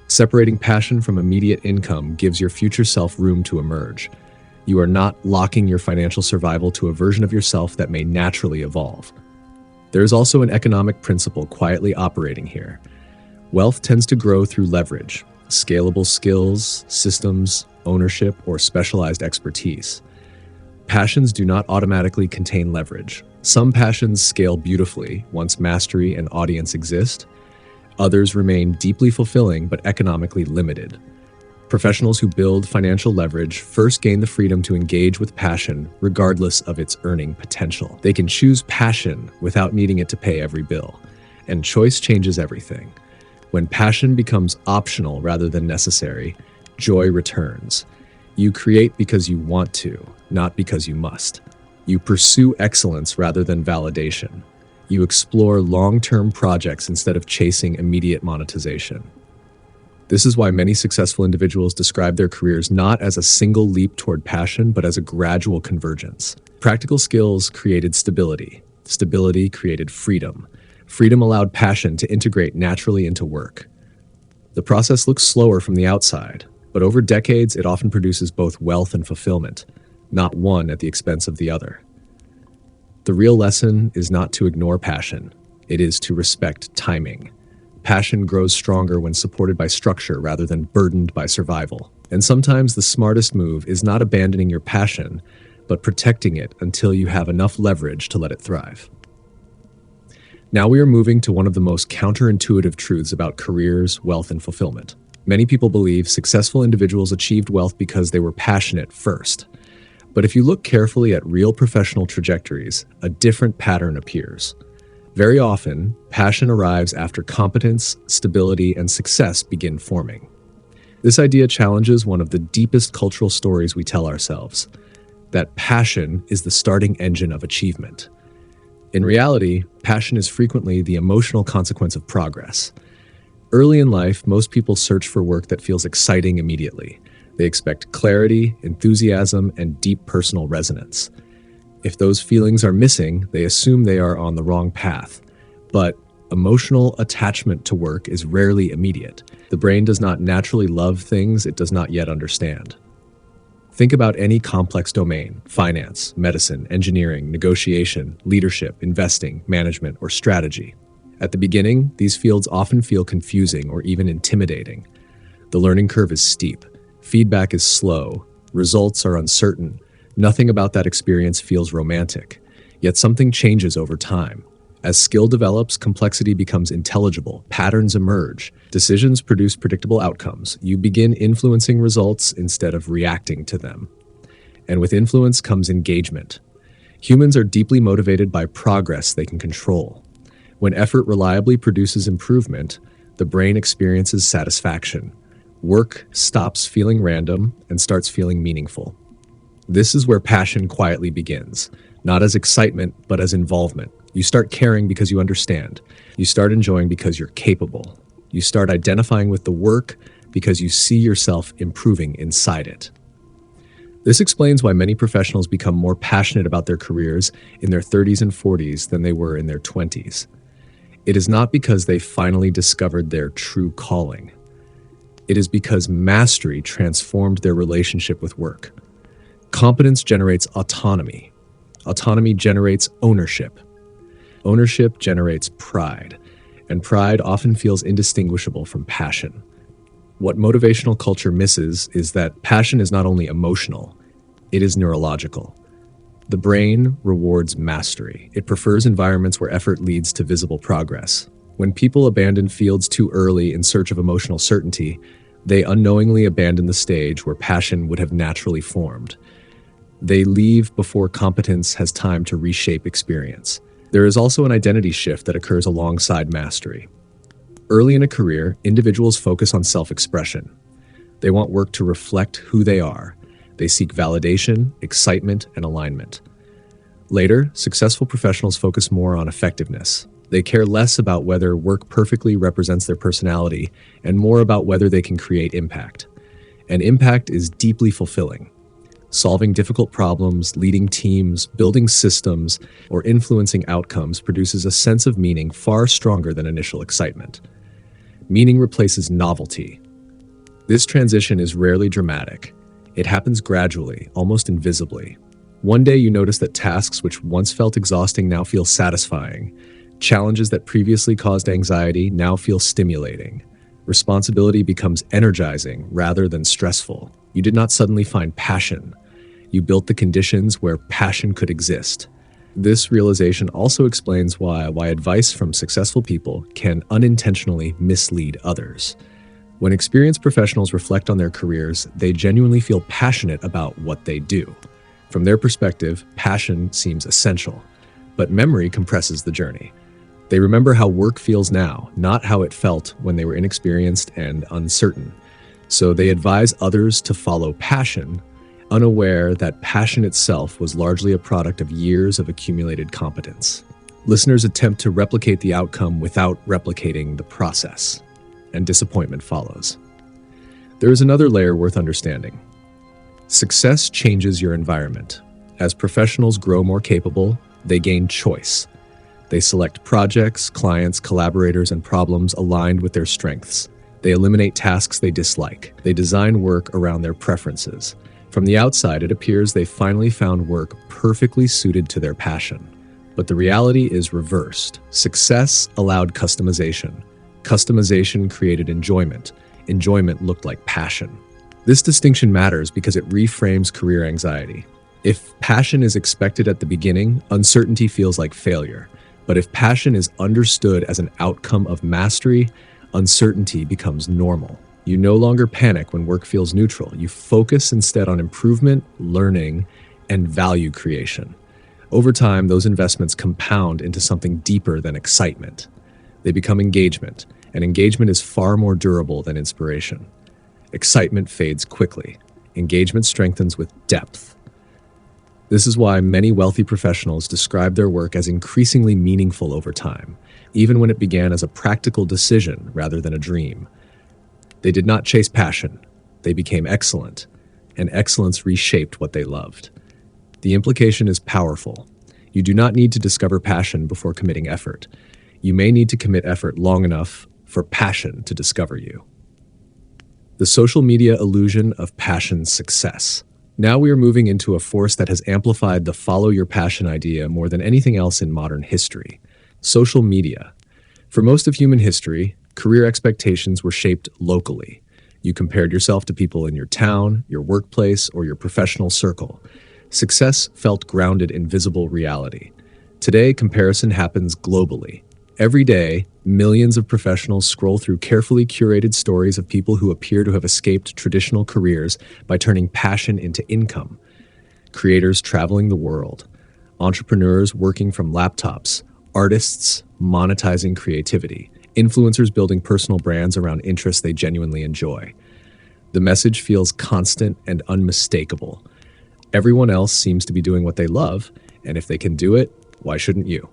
Separating passion from immediate income gives your future self room to emerge. You are not locking your financial survival to a version of yourself that may naturally evolve. There is also an economic principle quietly operating here. Wealth tends to grow through leverage, scalable skills, systems, ownership, or specialized expertise. Passions do not automatically contain leverage. Some passions scale beautifully once mastery and audience exist. Others remain deeply fulfilling but economically limited. Professionals who build financial leverage first gain the freedom to engage with passion regardless of its earning potential. They can choose passion without needing it to pay every bill, and choice changes everything. When passion becomes optional rather than necessary, joy returns. You create because you want to, not because you must. You pursue excellence rather than validation. You explore long-term projects instead of chasing immediate monetization. This is why many successful individuals describe their careers not as a single leap toward passion, but as a gradual convergence. Practical skills created stability. Stability created freedom. Freedom allowed passion to integrate naturally into work. The process looks slower from the outside, but over decades it often produces both wealth and fulfillment, not one at the expense of the other. The real lesson is not to ignore passion. It is to respect timing. Passion grows stronger when supported by structure rather than burdened by survival. And sometimes the smartest move is not abandoning your passion, but protecting it until you have enough leverage to let it thrive. Now we are moving to one of the most counterintuitive truths about careers, wealth, and fulfillment. Many people believe successful individuals achieved wealth because they were passionate first. But if you look carefully at real professional trajectories, a different pattern appears. Very often, passion arrives after competence, stability, and success begin forming. This idea challenges one of the deepest cultural stories we tell ourselves, that passion is the starting engine of achievement. In reality, passion is frequently the emotional consequence of progress. Early in life, most people search for work that feels exciting immediately. They expect clarity, enthusiasm, and deep personal resonance. If those feelings are missing, they assume they are on the wrong path. But emotional attachment to work is rarely immediate. The brain does not naturally love things it does not yet understand. Think about any complex domain: finance, medicine, engineering, negotiation, leadership, investing, management, or strategy. At the beginning, these fields often feel confusing or even intimidating. The learning curve is steep. Feedback is slow. Results are uncertain. Nothing about that experience feels romantic. Yet something changes over time. As skill develops, complexity becomes intelligible, patterns emerge, decisions produce predictable outcomes. You begin influencing results instead of reacting to them. And with influence comes engagement. Humans are deeply motivated by progress they can control. When effort reliably produces improvement, the brain experiences satisfaction. Work stops feeling random and starts feeling meaningful. This is where passion quietly begins, not as excitement, but as involvement. You start caring because you understand. You start enjoying because you're capable. You start identifying with the work because you see yourself improving inside it. This explains why many professionals become more passionate about their careers in their 30s and 40s than they were in their 20s. It is not because they finally discovered their true calling. It is because mastery transformed their relationship with work. Competence generates autonomy. Autonomy generates ownership. Ownership generates pride, and pride often feels indistinguishable from passion. What motivational culture misses is that passion is not only emotional, it is neurological. The brain rewards mastery. It prefers environments where effort leads to visible progress. When people abandon fields too early in search of emotional certainty, they unknowingly abandon the stage where passion would have naturally formed. They leave before competence has time to reshape experience. There is also an identity shift that occurs alongside mastery. Early in a career, individuals focus on self-expression. They want work to reflect who they are. They seek validation, excitement, and alignment. Later, successful professionals focus more on effectiveness. They care less about whether work perfectly represents their personality and more about whether they can create impact. And impact is deeply fulfilling. Solving difficult problems, leading teams, building systems, or influencing outcomes produces a sense of meaning far stronger than initial excitement. Meaning replaces novelty. This transition is rarely dramatic. It happens gradually, almost invisibly. One day you notice that tasks which once felt exhausting now feel satisfying. Challenges that previously caused anxiety now feel stimulating. Responsibility becomes energizing rather than stressful. You did not suddenly find passion. You built the conditions where passion could exist. This realization also explains why advice from successful people can unintentionally mislead others. When experienced professionals reflect on their careers, they genuinely feel passionate about what they do. From their perspective, passion seems essential, but memory compresses the journey. They remember how work feels now, not how it felt when they were inexperienced and uncertain. So they advise others to follow passion, unaware that passion itself was largely a product of years of accumulated competence. Listeners attempt to replicate the outcome without replicating the process, and disappointment follows. There is another layer worth understanding. Success changes your environment. As professionals grow more capable, they gain choice. They select projects, clients, collaborators, and problems aligned with their strengths. They eliminate tasks they dislike. They design work around their preferences. From the outside, it appears they finally found work perfectly suited to their passion. But the reality is reversed. Success allowed customization. Customization created enjoyment. Enjoyment looked like passion. This distinction matters because it reframes career anxiety. If passion is expected at the beginning, uncertainty feels like failure. But if passion is understood as an outcome of mastery, uncertainty becomes normal. You no longer panic when work feels neutral. You focus instead on improvement, learning, and value creation. Over time, those investments compound into something deeper than excitement. They become engagement, and engagement is far more durable than inspiration. Excitement fades quickly. Engagement strengthens with depth. This is why many wealthy professionals describe their work as increasingly meaningful over time, even when it began as a practical decision rather than a dream. They did not chase passion. They became excellent, and excellence reshaped what they loved. The implication is powerful. You do not need to discover passion before committing effort. You may need to commit effort long enough for passion to discover you. The social media illusion of passion's success. Now we are moving into a force that has amplified the follow your passion idea more than anything else in modern history. Social media. For most of human history, career expectations were shaped locally. You compared yourself to people in your town, your workplace, or your professional circle. Success felt grounded in visible reality. Today, comparison happens globally. Every day, millions of professionals scroll through carefully curated stories of people who appear to have escaped traditional careers by turning passion into income. Creators traveling the world, entrepreneurs working from laptops, artists monetizing creativity, influencers building personal brands around interests they genuinely enjoy. The message feels constant and unmistakable. Everyone else seems to be doing what they love, and if they can do it, why shouldn't you?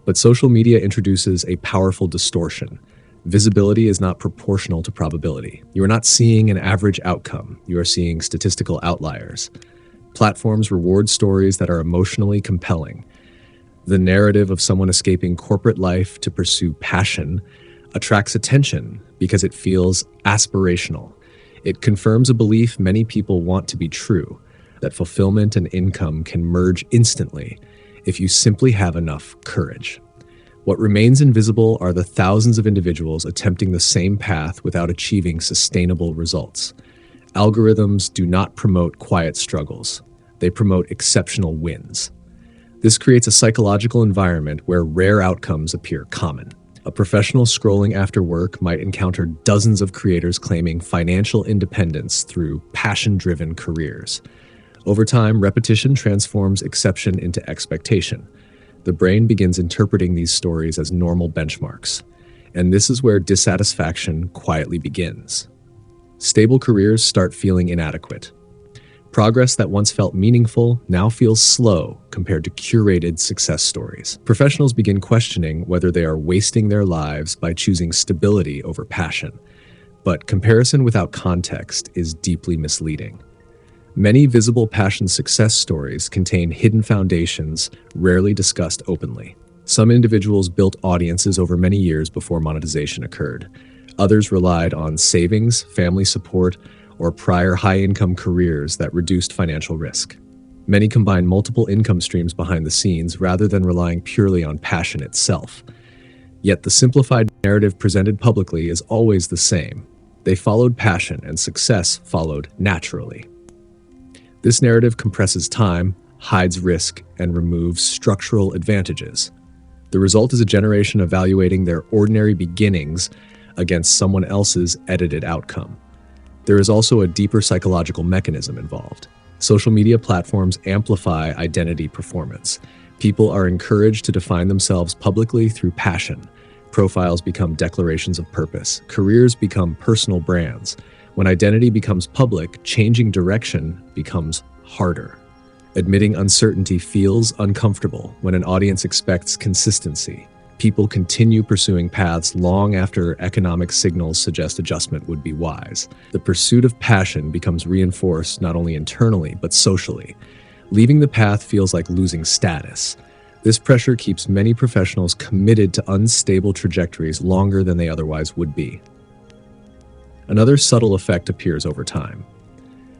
But social media introduces a powerful distortion. Visibility is not proportional to probability. You are not seeing an average outcome. You are seeing statistical outliers. Platforms reward stories that are emotionally compelling. The narrative of someone escaping corporate life to pursue passion attracts attention because it feels aspirational. It confirms a belief many people want to be true, that fulfillment and income can merge instantly if you simply have enough courage. What remains invisible are the thousands of individuals attempting the same path without achieving sustainable results. Algorithms do not promote quiet struggles. They promote exceptional wins. This creates a psychological environment where rare outcomes appear common. A professional scrolling after work might encounter dozens of creators claiming financial independence through passion-driven careers. Over time, repetition transforms exception into expectation. The brain begins interpreting these stories as normal benchmarks. And this is where dissatisfaction quietly begins. Stable careers start feeling inadequate. Progress that once felt meaningful now feels slow compared to curated success stories. Professionals begin questioning whether they are wasting their lives by choosing stability over passion. But comparison without context is deeply misleading. Many visible passion success stories contain hidden foundations rarely discussed openly. Some individuals built audiences over many years before monetization occurred. Others relied on savings, family support, or prior high-income careers that reduced financial risk. Many combined multiple income streams behind the scenes rather than relying purely on passion itself. Yet the simplified narrative presented publicly is always the same. They followed passion, and success followed naturally. This narrative compresses time, hides risk, and removes structural advantages. The result is a generation evaluating their ordinary beginnings against someone else's edited outcome. There is also a deeper psychological mechanism involved. Social media platforms amplify identity performance. People are encouraged to define themselves publicly through passion. Profiles become declarations of purpose. Careers become personal brands. When identity becomes public, changing direction becomes harder. Admitting uncertainty feels uncomfortable when an audience expects consistency. People continue pursuing paths long after economic signals suggest adjustment would be wise. The pursuit of passion becomes reinforced not only internally but socially. Leaving the path feels like losing status. This pressure keeps many professionals committed to unstable trajectories longer than they otherwise would be. Another subtle effect appears over time.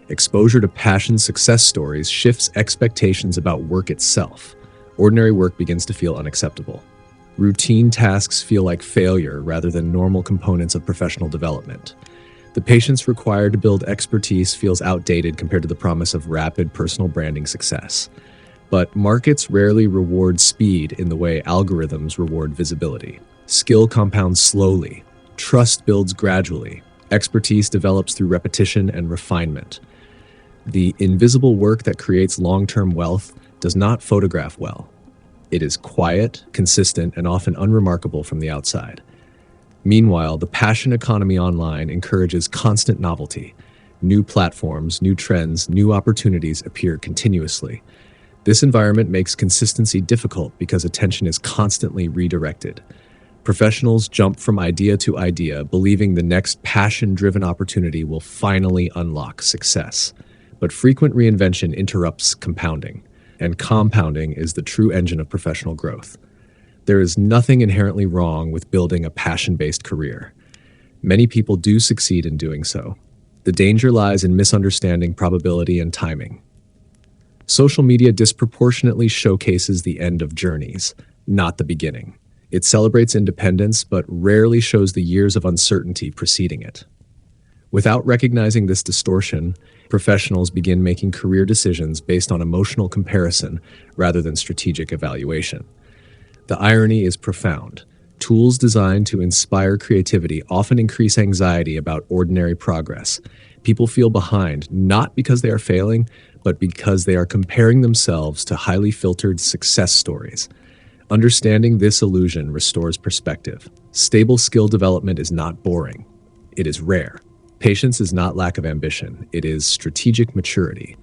Exposure to passion success stories shifts expectations about work itself. Ordinary work begins to feel unacceptable. Routine tasks feel like failure rather than normal components of professional development. The patience required to build expertise feels outdated compared to the promise of rapid personal branding success. But markets rarely reward speed in the way algorithms reward visibility. Skill compounds slowly. Trust builds gradually. Expertise develops through repetition and refinement. The invisible work that creates long-term wealth does not photograph well. It is quiet, consistent, and often unremarkable from the outside. Meanwhile, the passion economy online encourages constant novelty. New platforms, new trends, new opportunities appear continuously. This environment makes consistency difficult because attention is constantly redirected. Professionals jump from idea to idea, believing the next passion-driven opportunity will finally unlock success. But frequent reinvention interrupts compounding, and compounding is the true engine of professional growth. There is nothing inherently wrong with building a passion-based career. Many people do succeed in doing so. The danger lies in misunderstanding probability and timing. Social media disproportionately showcases the end of journeys, not the beginning. It celebrates independence, but rarely shows the years of uncertainty preceding it. Without recognizing this distortion, professionals begin making career decisions based on emotional comparison rather than strategic evaluation. The irony is profound. Tools designed to inspire creativity often increase anxiety about ordinary progress. People feel behind, not because they are failing, but because they are comparing themselves to highly filtered success stories. Understanding this illusion restores perspective. Stable skill development is not boring. It is rare. Patience is not lack of ambition. It is strategic maturity.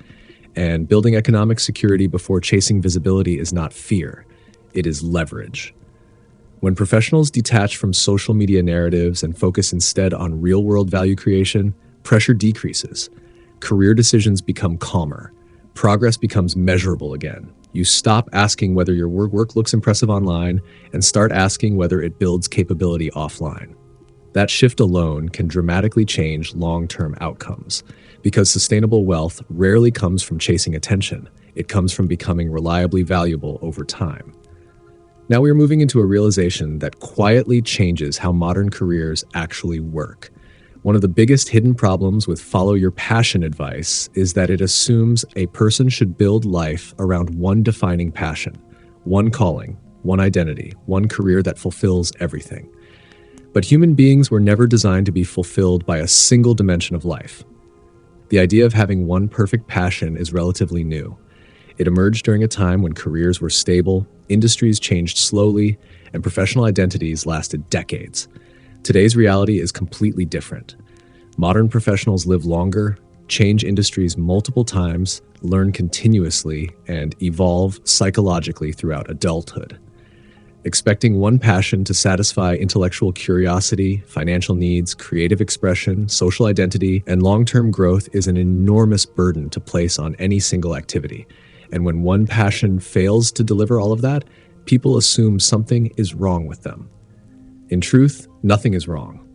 And building economic security before chasing visibility is not fear. It is leverage. When professionals detach from social media narratives and focus instead on real-world value creation, pressure decreases. Career decisions become calmer. Progress becomes measurable again. You stop asking whether your work looks impressive online and start asking whether it builds capability offline. That shift alone can dramatically change long-term outcomes, because sustainable wealth rarely comes from chasing attention. It comes from becoming reliably valuable over time. Now we are moving into a realization that quietly changes how modern careers actually work. One of the biggest hidden problems with follow your passion advice is that it assumes a person should build life around one defining passion, one calling, one identity, one career that fulfills everything. But human beings were never designed to be fulfilled by a single dimension of life. The idea of having one perfect passion is relatively new. It emerged during a time when careers were stable, industries changed slowly, and professional identities lasted decades. Today's reality is completely different. Modern professionals live longer, change industries multiple times, learn continuously, and evolve psychologically throughout adulthood. Expecting one passion to satisfy intellectual curiosity, financial needs, creative expression, social identity, and long-term growth is an enormous burden to place on any single activity. And when one passion fails to deliver all of that, people assume something is wrong with them. In truth, nothing is wrong.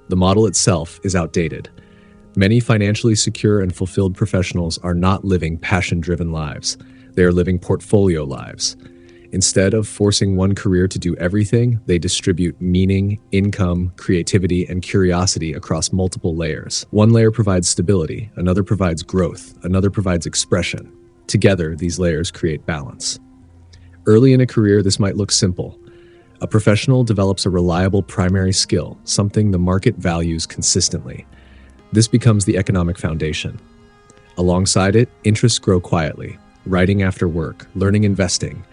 The model itself is outdated. Many financially secure and fulfilled professionals are not living passion-driven lives. They are living portfolio lives. Instead of forcing one career to do everything, they distribute meaning, income, creativity, and curiosity across multiple layers. One layer provides stability, another provides growth, another provides expression. Together, these layers create balance. Early in a career, this might look simple. A professional develops a reliable primary skill, something the market values consistently. This becomes the economic foundation. Alongside it, interests grow quietly, writing after work, learning investing,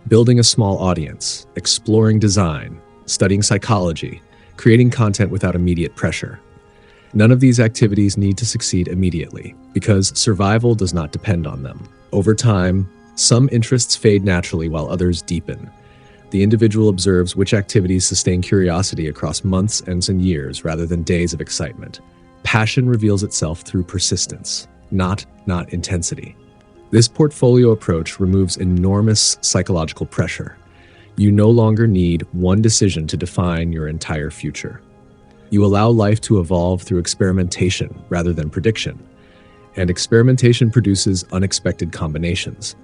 building a small audience, exploring design, studying psychology, creating content without immediate pressure. None of these activities need to succeed immediately, because survival does not depend on them. Over time, some interests fade naturally while others deepen. The individual observes which activities sustain curiosity across months and years rather than days of excitement. Passion reveals itself through persistence, not intensity. This portfolio approach removes enormous psychological pressure. You no longer need one decision to define your entire future. You allow life to evolve through experimentation rather than prediction. And experimentation produces unexpected combinations.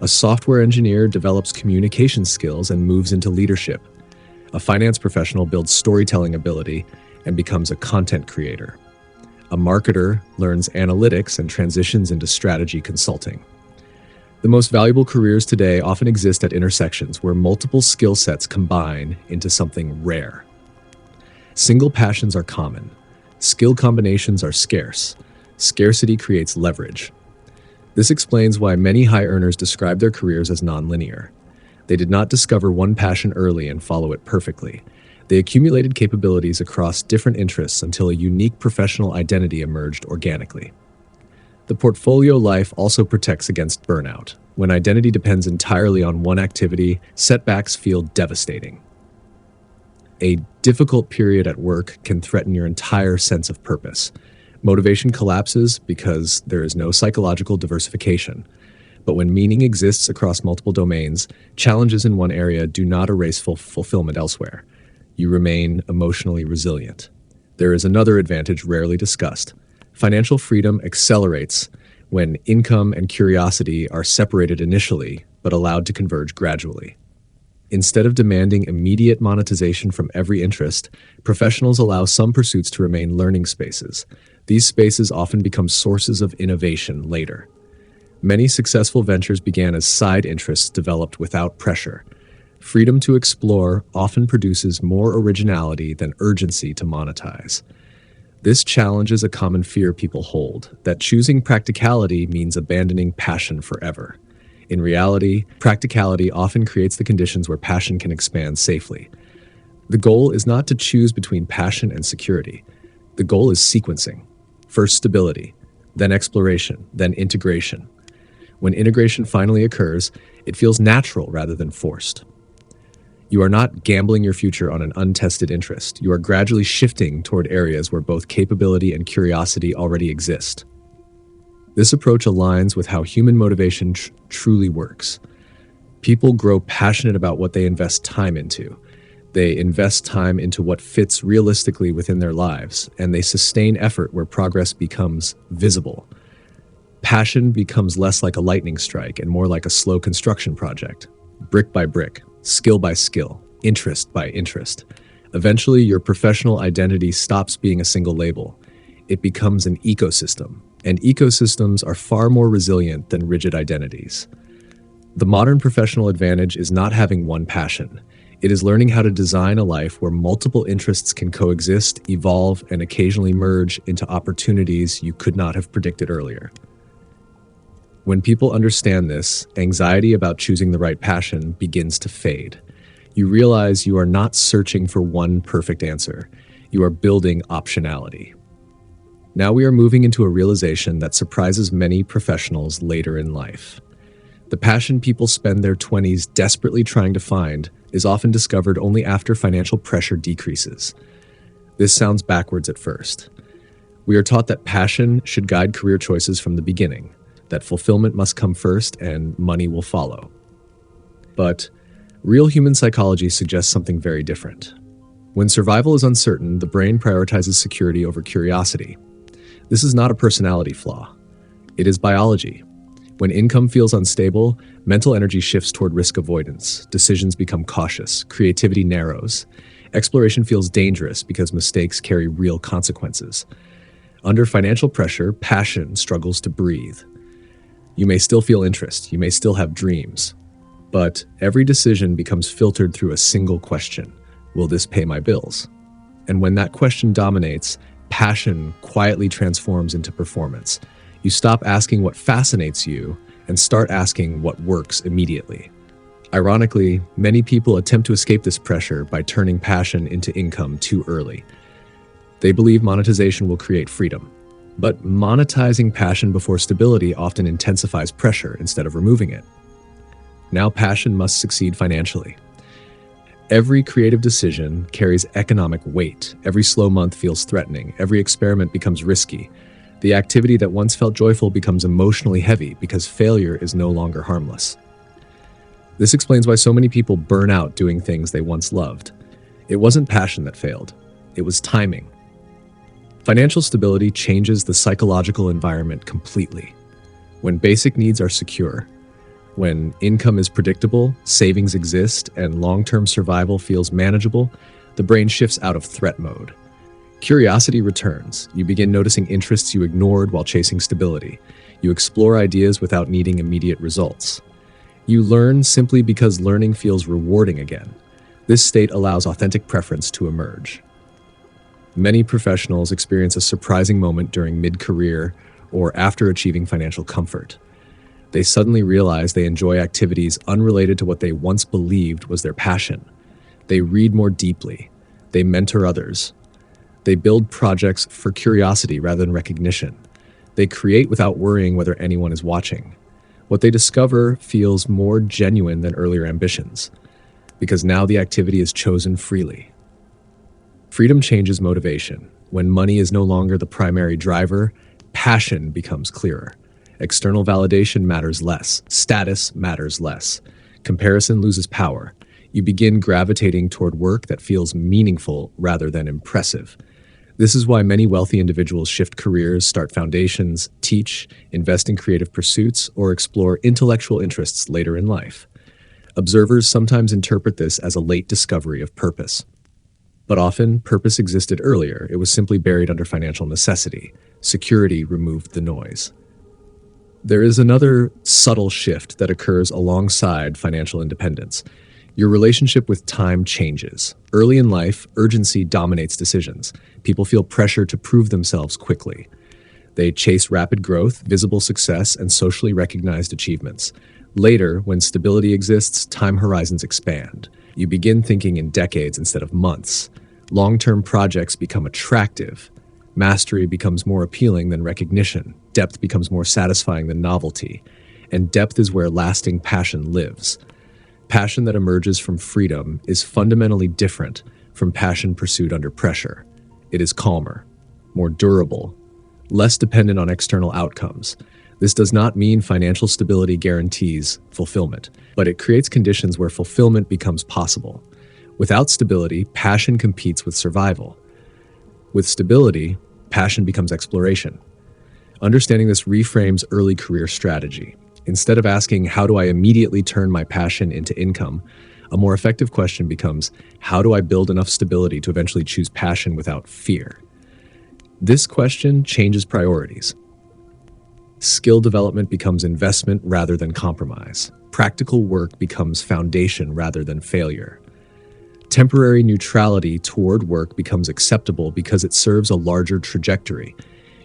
A software engineer develops communication skills and moves into leadership. A finance professional builds storytelling ability and becomes a content creator. A marketer learns analytics and transitions into strategy consulting. The most valuable careers today often exist at intersections where multiple skill sets combine into something rare. Single passions are common. Skill combinations are scarce. Scarcity creates leverage. This explains why many high earners describe their careers as nonlinear. They did not discover one passion early and follow it perfectly. They accumulated capabilities across different interests until a unique professional identity emerged organically. The portfolio life also protects against burnout. When identity depends entirely on one activity, setbacks feel devastating. A difficult period at work can threaten your entire sense of purpose. Motivation collapses because there is no psychological diversification. But when meaning exists across multiple domains, challenges in one area do not erase fulfillment elsewhere. You remain emotionally resilient. There is another advantage rarely discussed. Financial freedom accelerates when income and curiosity are separated initially, but allowed to converge gradually. Instead of demanding immediate monetization from every interest, professionals allow some pursuits to remain learning spaces. These spaces often become sources of innovation later. Many successful ventures began as side interests developed without pressure. Freedom to explore often produces more originality than urgency to monetize. This challenges a common fear people hold, that choosing practicality means abandoning passion forever. In reality, practicality often creates the conditions where passion can expand safely. The goal is not to choose between passion and security. The goal is sequencing. First stability, then exploration, then integration. When integration finally occurs, it feels natural rather than forced. You are not gambling your future on an untested interest. You are gradually shifting toward areas where both capability and curiosity already exist. This approach aligns with how human motivation truly works. People grow passionate about what they invest time into. They invest time into what fits realistically within their lives, and they sustain effort where progress becomes visible. Passion becomes less like a lightning strike and more like a slow construction project, brick by brick, skill by skill, interest by interest. Eventually, your professional identity stops being a single label. It becomes an ecosystem, and ecosystems are far more resilient than rigid identities. The modern professional advantage is not having one passion. It is learning how to design a life where multiple interests can coexist, evolve, and occasionally merge into opportunities you could not have predicted earlier. When people understand this, anxiety about choosing the right passion begins to fade. You realize you are not searching for one perfect answer. You are building optionality. Now we are moving into a realization that surprises many professionals later in life. The passion people spend their 20s desperately trying to find is often discovered only after financial pressure decreases. This sounds backwards at first. We are taught that passion should guide career choices from the beginning, that fulfillment must come first and money will follow. But real human psychology suggests something very different. When survival is uncertain, the brain prioritizes security over curiosity. This is not a personality flaw. It is biology. When income feels unstable, mental energy shifts toward risk avoidance, decisions become cautious, creativity narrows. Exploration feels dangerous because mistakes carry real consequences. Under financial pressure, passion struggles to breathe. You may still feel interest, you may still have dreams, but every decision becomes filtered through a single question: will this pay my bills? And when that question dominates, passion quietly transforms into performance. You stop asking what fascinates you and start asking what works immediately. Ironically, many people attempt to escape this pressure by turning passion into income too early. They believe monetization will create freedom. But monetizing passion before stability often intensifies pressure instead of removing it. Now passion must succeed financially. Every creative decision carries economic weight. Every slow month feels threatening. Every experiment becomes risky. The activity that once felt joyful becomes emotionally heavy because failure is no longer harmless. This explains why so many people burn out doing things they once loved. It wasn't passion that failed. It was timing. Financial stability changes the psychological environment completely. When basic needs are secure, when income is predictable, savings exist, and long-term survival feels manageable, the brain shifts out of threat mode. Curiosity returns. You begin noticing interests you ignored while chasing stability. You explore ideas without needing immediate results. You learn simply because learning feels rewarding again. This state allows authentic preference to emerge. Many professionals experience a surprising moment during mid-career or after achieving financial comfort. They suddenly realize they enjoy activities unrelated to what they once believed was their passion. They read more deeply. They mentor others. They build projects for curiosity rather than recognition. They create without worrying whether anyone is watching. What they discover feels more genuine than earlier ambitions, because now the activity is chosen freely. Freedom changes motivation. When money is no longer the primary driver, passion becomes clearer. External validation matters less. Status matters less. Comparison loses power. You begin gravitating toward work that feels meaningful rather than impressive. This is why many wealthy individuals shift careers, start foundations, teach, invest in creative pursuits, or explore intellectual interests later in life. Observers sometimes interpret this as a late discovery of purpose. But often, purpose existed earlier. It was simply buried under financial necessity. Security removed the noise. There is another subtle shift that occurs alongside financial independence. Your relationship with time changes. Early in life, urgency dominates decisions. People feel pressure to prove themselves quickly. They chase rapid growth, visible success, and socially recognized achievements. Later, when stability exists, time horizons expand. You begin thinking in decades instead of months. Long-term projects become attractive. Mastery becomes more appealing than recognition. Depth becomes more satisfying than novelty. And depth is where lasting passion lives. Passion that emerges from freedom is fundamentally different from passion pursued under pressure. It is calmer, more durable, less dependent on external outcomes. This does not mean financial stability guarantees fulfillment, but it creates conditions where fulfillment becomes possible. Without stability, passion competes with survival. With stability, passion becomes exploration. Understanding this reframes early career strategy. Instead of asking, how do I immediately turn my passion into income, a more effective question becomes, how do I build enough stability to eventually choose passion without fear? This question changes priorities. Skill development becomes investment rather than compromise. Practical work becomes foundation rather than failure. Temporary neutrality toward work becomes acceptable because it serves a larger trajectory.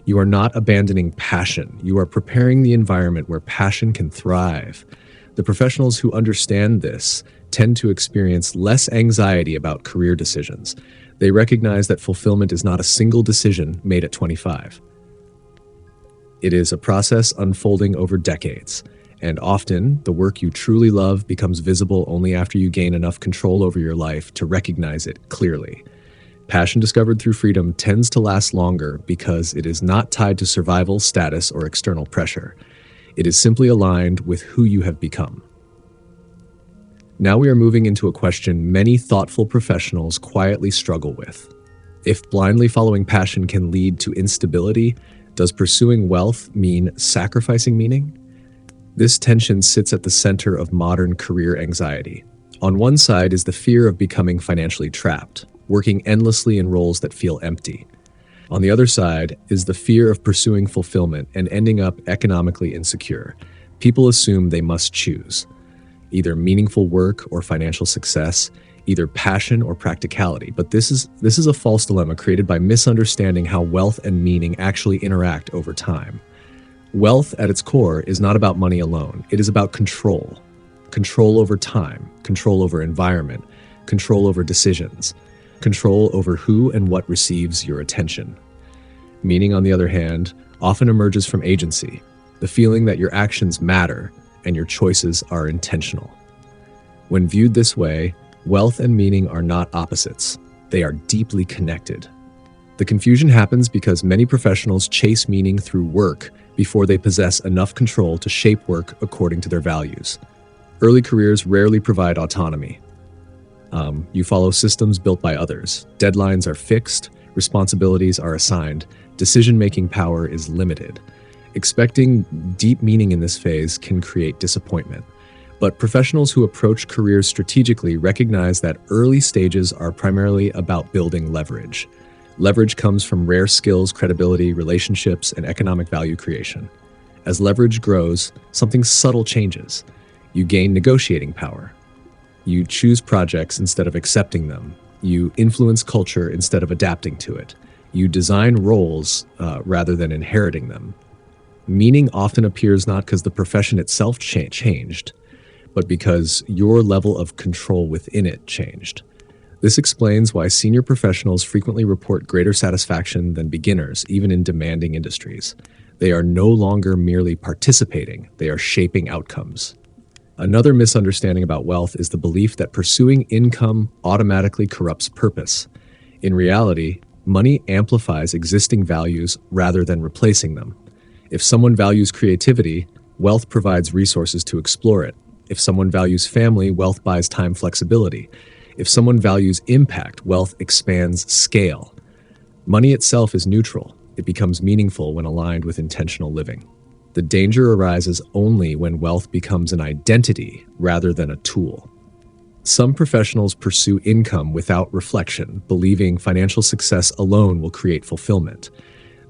You are not abandoning passion. You are preparing the environment where passion can thrive. The professionals who understand this tend to experience less anxiety about career decisions. They recognize that fulfillment is not a single decision made at 25. It is a process unfolding over decades, and often the work you truly love becomes visible only after you gain enough control over your life to recognize it clearly. Passion discovered through freedom tends to last longer because it is not tied to survival, status, or external pressure. It is simply aligned with who you have become. Now we are moving into a question many thoughtful professionals quietly struggle with. If blindly following passion can lead to instability, does pursuing wealth mean sacrificing meaning? This tension sits at the center of modern career anxiety. On one side is the fear of becoming financially trapped, working endlessly in roles that feel empty. On the other side is the fear of pursuing fulfillment and ending up economically insecure. People assume they must choose either meaningful work or financial success, either passion or practicality. But this is a false dilemma created by misunderstanding how wealth and meaning actually interact over time. Wealth at its core is not about money alone. It is about control. Control over time, control over environment, control over decisions, control over who and what receives your attention. Meaning, on the other hand, often emerges from agency, the feeling that your actions matter and your choices are intentional. When viewed this way, wealth and meaning are not opposites. They are deeply connected. The confusion happens because many professionals chase meaning through work before they possess enough control to shape work according to their values. Early careers rarely provide autonomy. You follow systems built by others. Deadlines are fixed, responsibilities are assigned, decision-making power is limited. Expecting deep meaning in this phase can create disappointment. But professionals who approach careers strategically recognize that early stages are primarily about building leverage. Leverage comes from rare skills, credibility, relationships, and economic value creation. As leverage grows, something subtle changes. You gain negotiating power. You choose projects instead of accepting them. You influence culture instead of adapting to it. You design roles rather than inheriting them. Meaning often appears not because the profession itself changed, but because your level of control within it changed. This explains why senior professionals frequently report greater satisfaction than beginners, even in demanding industries. They are no longer merely participating, they are shaping outcomes. Another misunderstanding about wealth is the belief that pursuing income automatically corrupts purpose. In reality, money amplifies existing values rather than replacing them. If someone values creativity, wealth provides resources to explore it. If someone values family, wealth buys time flexibility. If someone values impact, wealth expands scale. Money itself is neutral. It becomes meaningful when aligned with intentional living. The danger arises only when wealth becomes an identity rather than a tool. Some professionals pursue income without reflection, believing financial success alone will create fulfillment.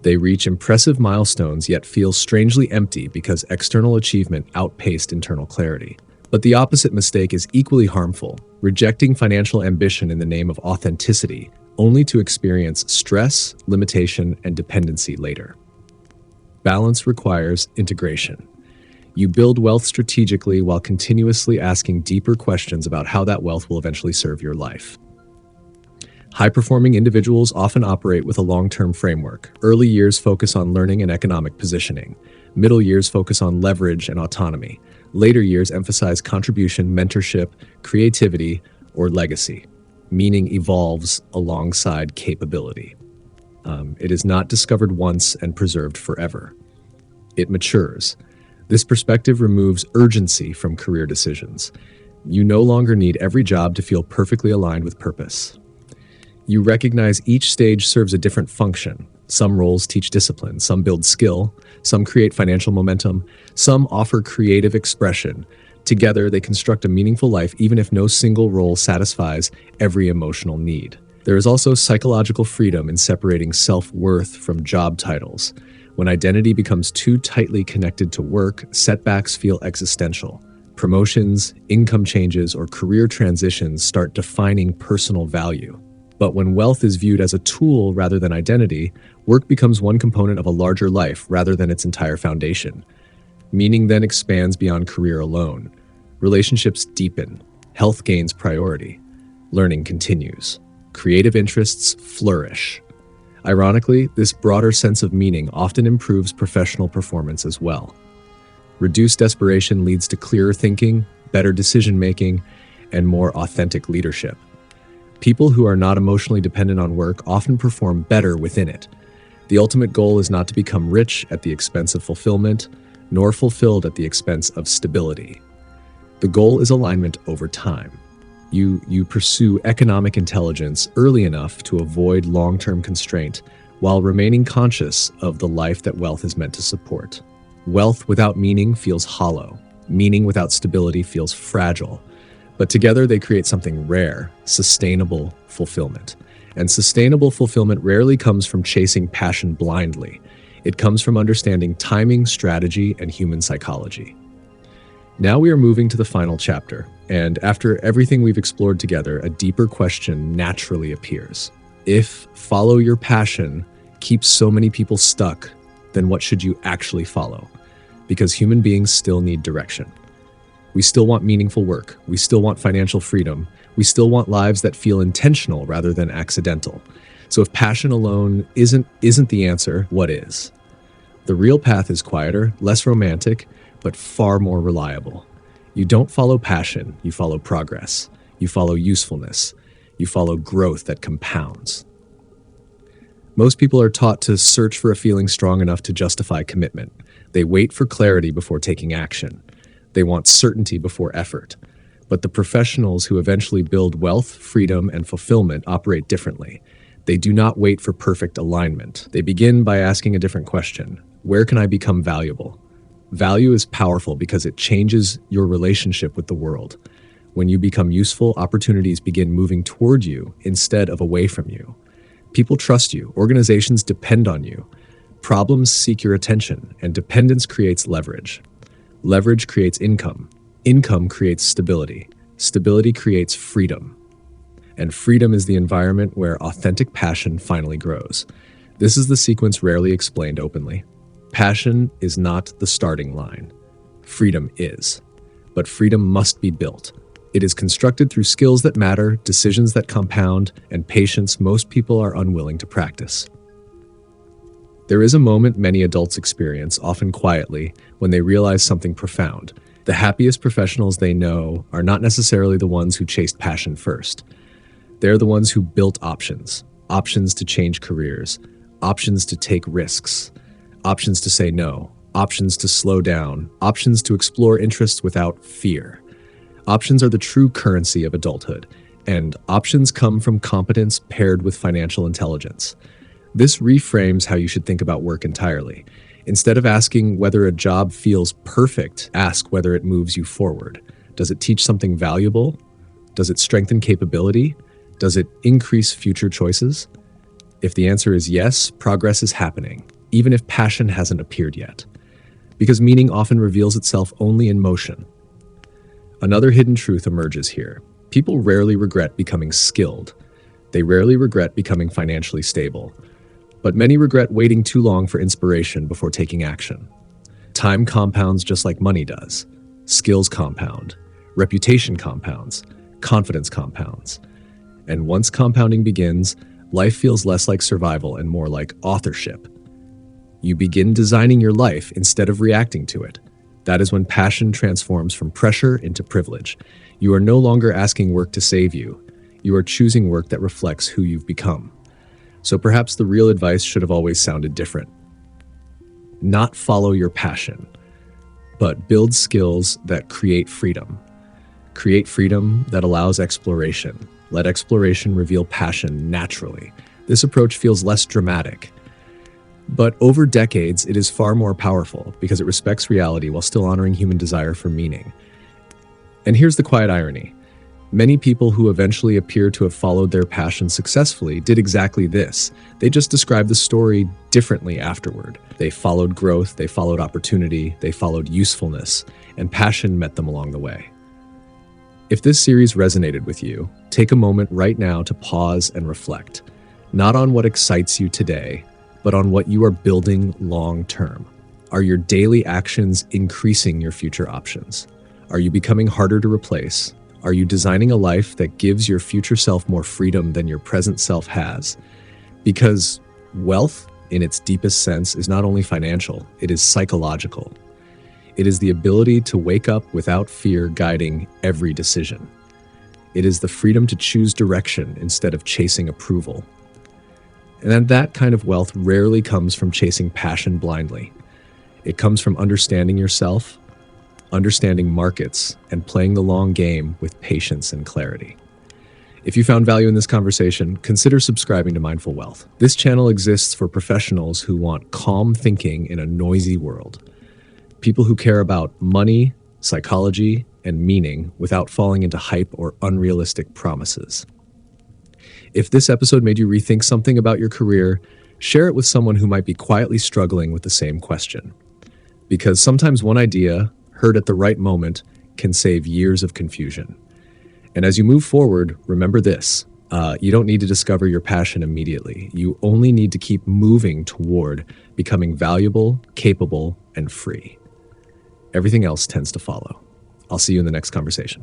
They reach impressive milestones yet feel strangely empty because external achievement outpaced internal clarity. But the opposite mistake is equally harmful, rejecting financial ambition in the name of authenticity, only to experience stress, limitation, and dependency later. Balance requires integration. You build wealth strategically while continuously asking deeper questions about how that wealth will eventually serve your life. High-performing individuals often operate with a long-term framework. Early years focus on learning and economic positioning. Middle years focus on leverage and autonomy. Later years emphasize contribution, mentorship, creativity, or legacy. Meaning evolves alongside capability. It is not discovered once and preserved forever. It matures. This perspective removes urgency from career decisions. You no longer need every job to feel perfectly aligned with purpose. You recognize each stage serves a different function. Some roles teach discipline, some build skill, some create financial momentum, some offer creative expression. Together, they construct a meaningful life even if no single role satisfies every emotional need. There is also psychological freedom in separating self-worth from job titles. When identity becomes too tightly connected to work, setbacks feel existential. Promotions, income changes, or career transitions start defining personal value. But when wealth is viewed as a tool rather than identity, work becomes one component of a larger life rather than its entire foundation. Meaning then expands beyond career alone. Relationships deepen. Health gains priority. Learning continues. Creative interests flourish. Ironically, this broader sense of meaning often improves professional performance as well. Reduced desperation leads to clearer thinking, better decision-making, and more authentic leadership. People who are not emotionally dependent on work often perform better within it. The ultimate goal is not to become rich at the expense of fulfillment, nor fulfilled at the expense of stability. The goal is alignment over time. You pursue economic intelligence early enough to avoid long-term constraint while remaining conscious of the life that wealth is meant to support. Wealth without meaning feels hollow. Meaning without stability feels fragile. But together they create something rare, sustainable fulfillment. And sustainable fulfillment rarely comes from chasing passion blindly. It comes from understanding timing, strategy, and human psychology. Now we are moving to the final chapter, and after everything we've explored together, a deeper question naturally appears. If follow your passion keeps so many people stuck, then what should you actually follow? Because human beings still need direction. We still want meaningful work. We still want financial freedom. We still want lives that feel intentional rather than accidental. So if passion alone isn't the answer, what is? The real path is quieter, less romantic, but far more reliable. You don't follow passion, you follow progress. You follow usefulness. You follow growth that compounds. Most people are taught to search for a feeling strong enough to justify commitment. They wait for clarity before taking action. They want certainty before effort. But the professionals who eventually build wealth, freedom, and fulfillment operate differently. They do not wait for perfect alignment. They begin by asking a different question. Where can I become valuable? Value is powerful because it changes your relationship with the world. When you become useful, opportunities begin moving toward you instead of away from you. People trust you. Organizations depend on you. Problems seek your attention, and dependence creates leverage. Leverage creates income. Income creates stability. Stability creates freedom. And freedom is the environment where authentic passion finally grows. This is the sequence rarely explained openly. Passion is not the starting line. Freedom is. But freedom must be built. It is constructed through skills that matter, decisions that compound, and patience most people are unwilling to practice. There is a moment many adults experience, often quietly, when they realize something profound. The happiest professionals they know are not necessarily the ones who chased passion first. They're the ones who built options. Options to change careers. Options to take risks. Options to say no. Options to slow down. Options to explore interests without fear. Options are the true currency of adulthood, and options come from competence paired with financial intelligence. This reframes how you should think about work entirely. Instead of asking whether a job feels perfect, ask whether it moves you forward. Does it teach something valuable? Does it strengthen capability? Does it increase future choices? If the answer is yes, progress is happening, even if passion hasn't appeared yet. Because meaning often reveals itself only in motion. Another hidden truth emerges here. People rarely regret becoming skilled. They rarely regret becoming financially stable. But many regret waiting too long for inspiration before taking action. Time compounds just like money does. Skills compound. Reputation compounds. Confidence compounds. And once compounding begins, life feels less like survival and more like authorship. You begin designing your life instead of reacting to it. That is when passion transforms from pressure into privilege. You are no longer asking work to save you. You are choosing work that reflects who you've become. So perhaps the real advice should have always sounded different. Not follow your passion, but build skills that create freedom. Create freedom that allows exploration. Let exploration reveal passion naturally. This approach feels less dramatic. But over decades, it is far more powerful because it respects reality while still honoring human desire for meaning. And here's the quiet irony. Many people who eventually appear to have followed their passion successfully did exactly this. They just described the story differently afterward. They followed growth, they followed opportunity, they followed usefulness, and passion met them along the way. If this series resonated with you, take a moment right now to pause and reflect, not on what excites you today, but on what you are building long-term. Are your daily actions increasing your future options? Are you becoming harder to replace? Are you designing a life that gives your future self more freedom than your present self has? Because Wealth, in its deepest sense, is not only financial, it is psychological. It is the ability to wake up without fear guiding every decision. It is the freedom to choose direction instead of chasing approval. And then that kind of wealth rarely comes from chasing passion blindly. It comes from understanding yourself, understanding markets, and playing the long game with patience and clarity. If you found value in this conversation, consider subscribing to Mindful Wealth. This channel exists for professionals who want calm thinking in a noisy world. People who care about money, psychology, and meaning without falling into hype or unrealistic promises. If this episode made you rethink something about your career, share it with someone who might be quietly struggling with the same question. Because sometimes one idea, heard at the right moment, can save years of confusion. And as you move forward, remember this. You don't need to discover your passion immediately. You only need to keep moving toward becoming valuable, capable, and free. Everything else tends to follow. I'll see you in the next conversation.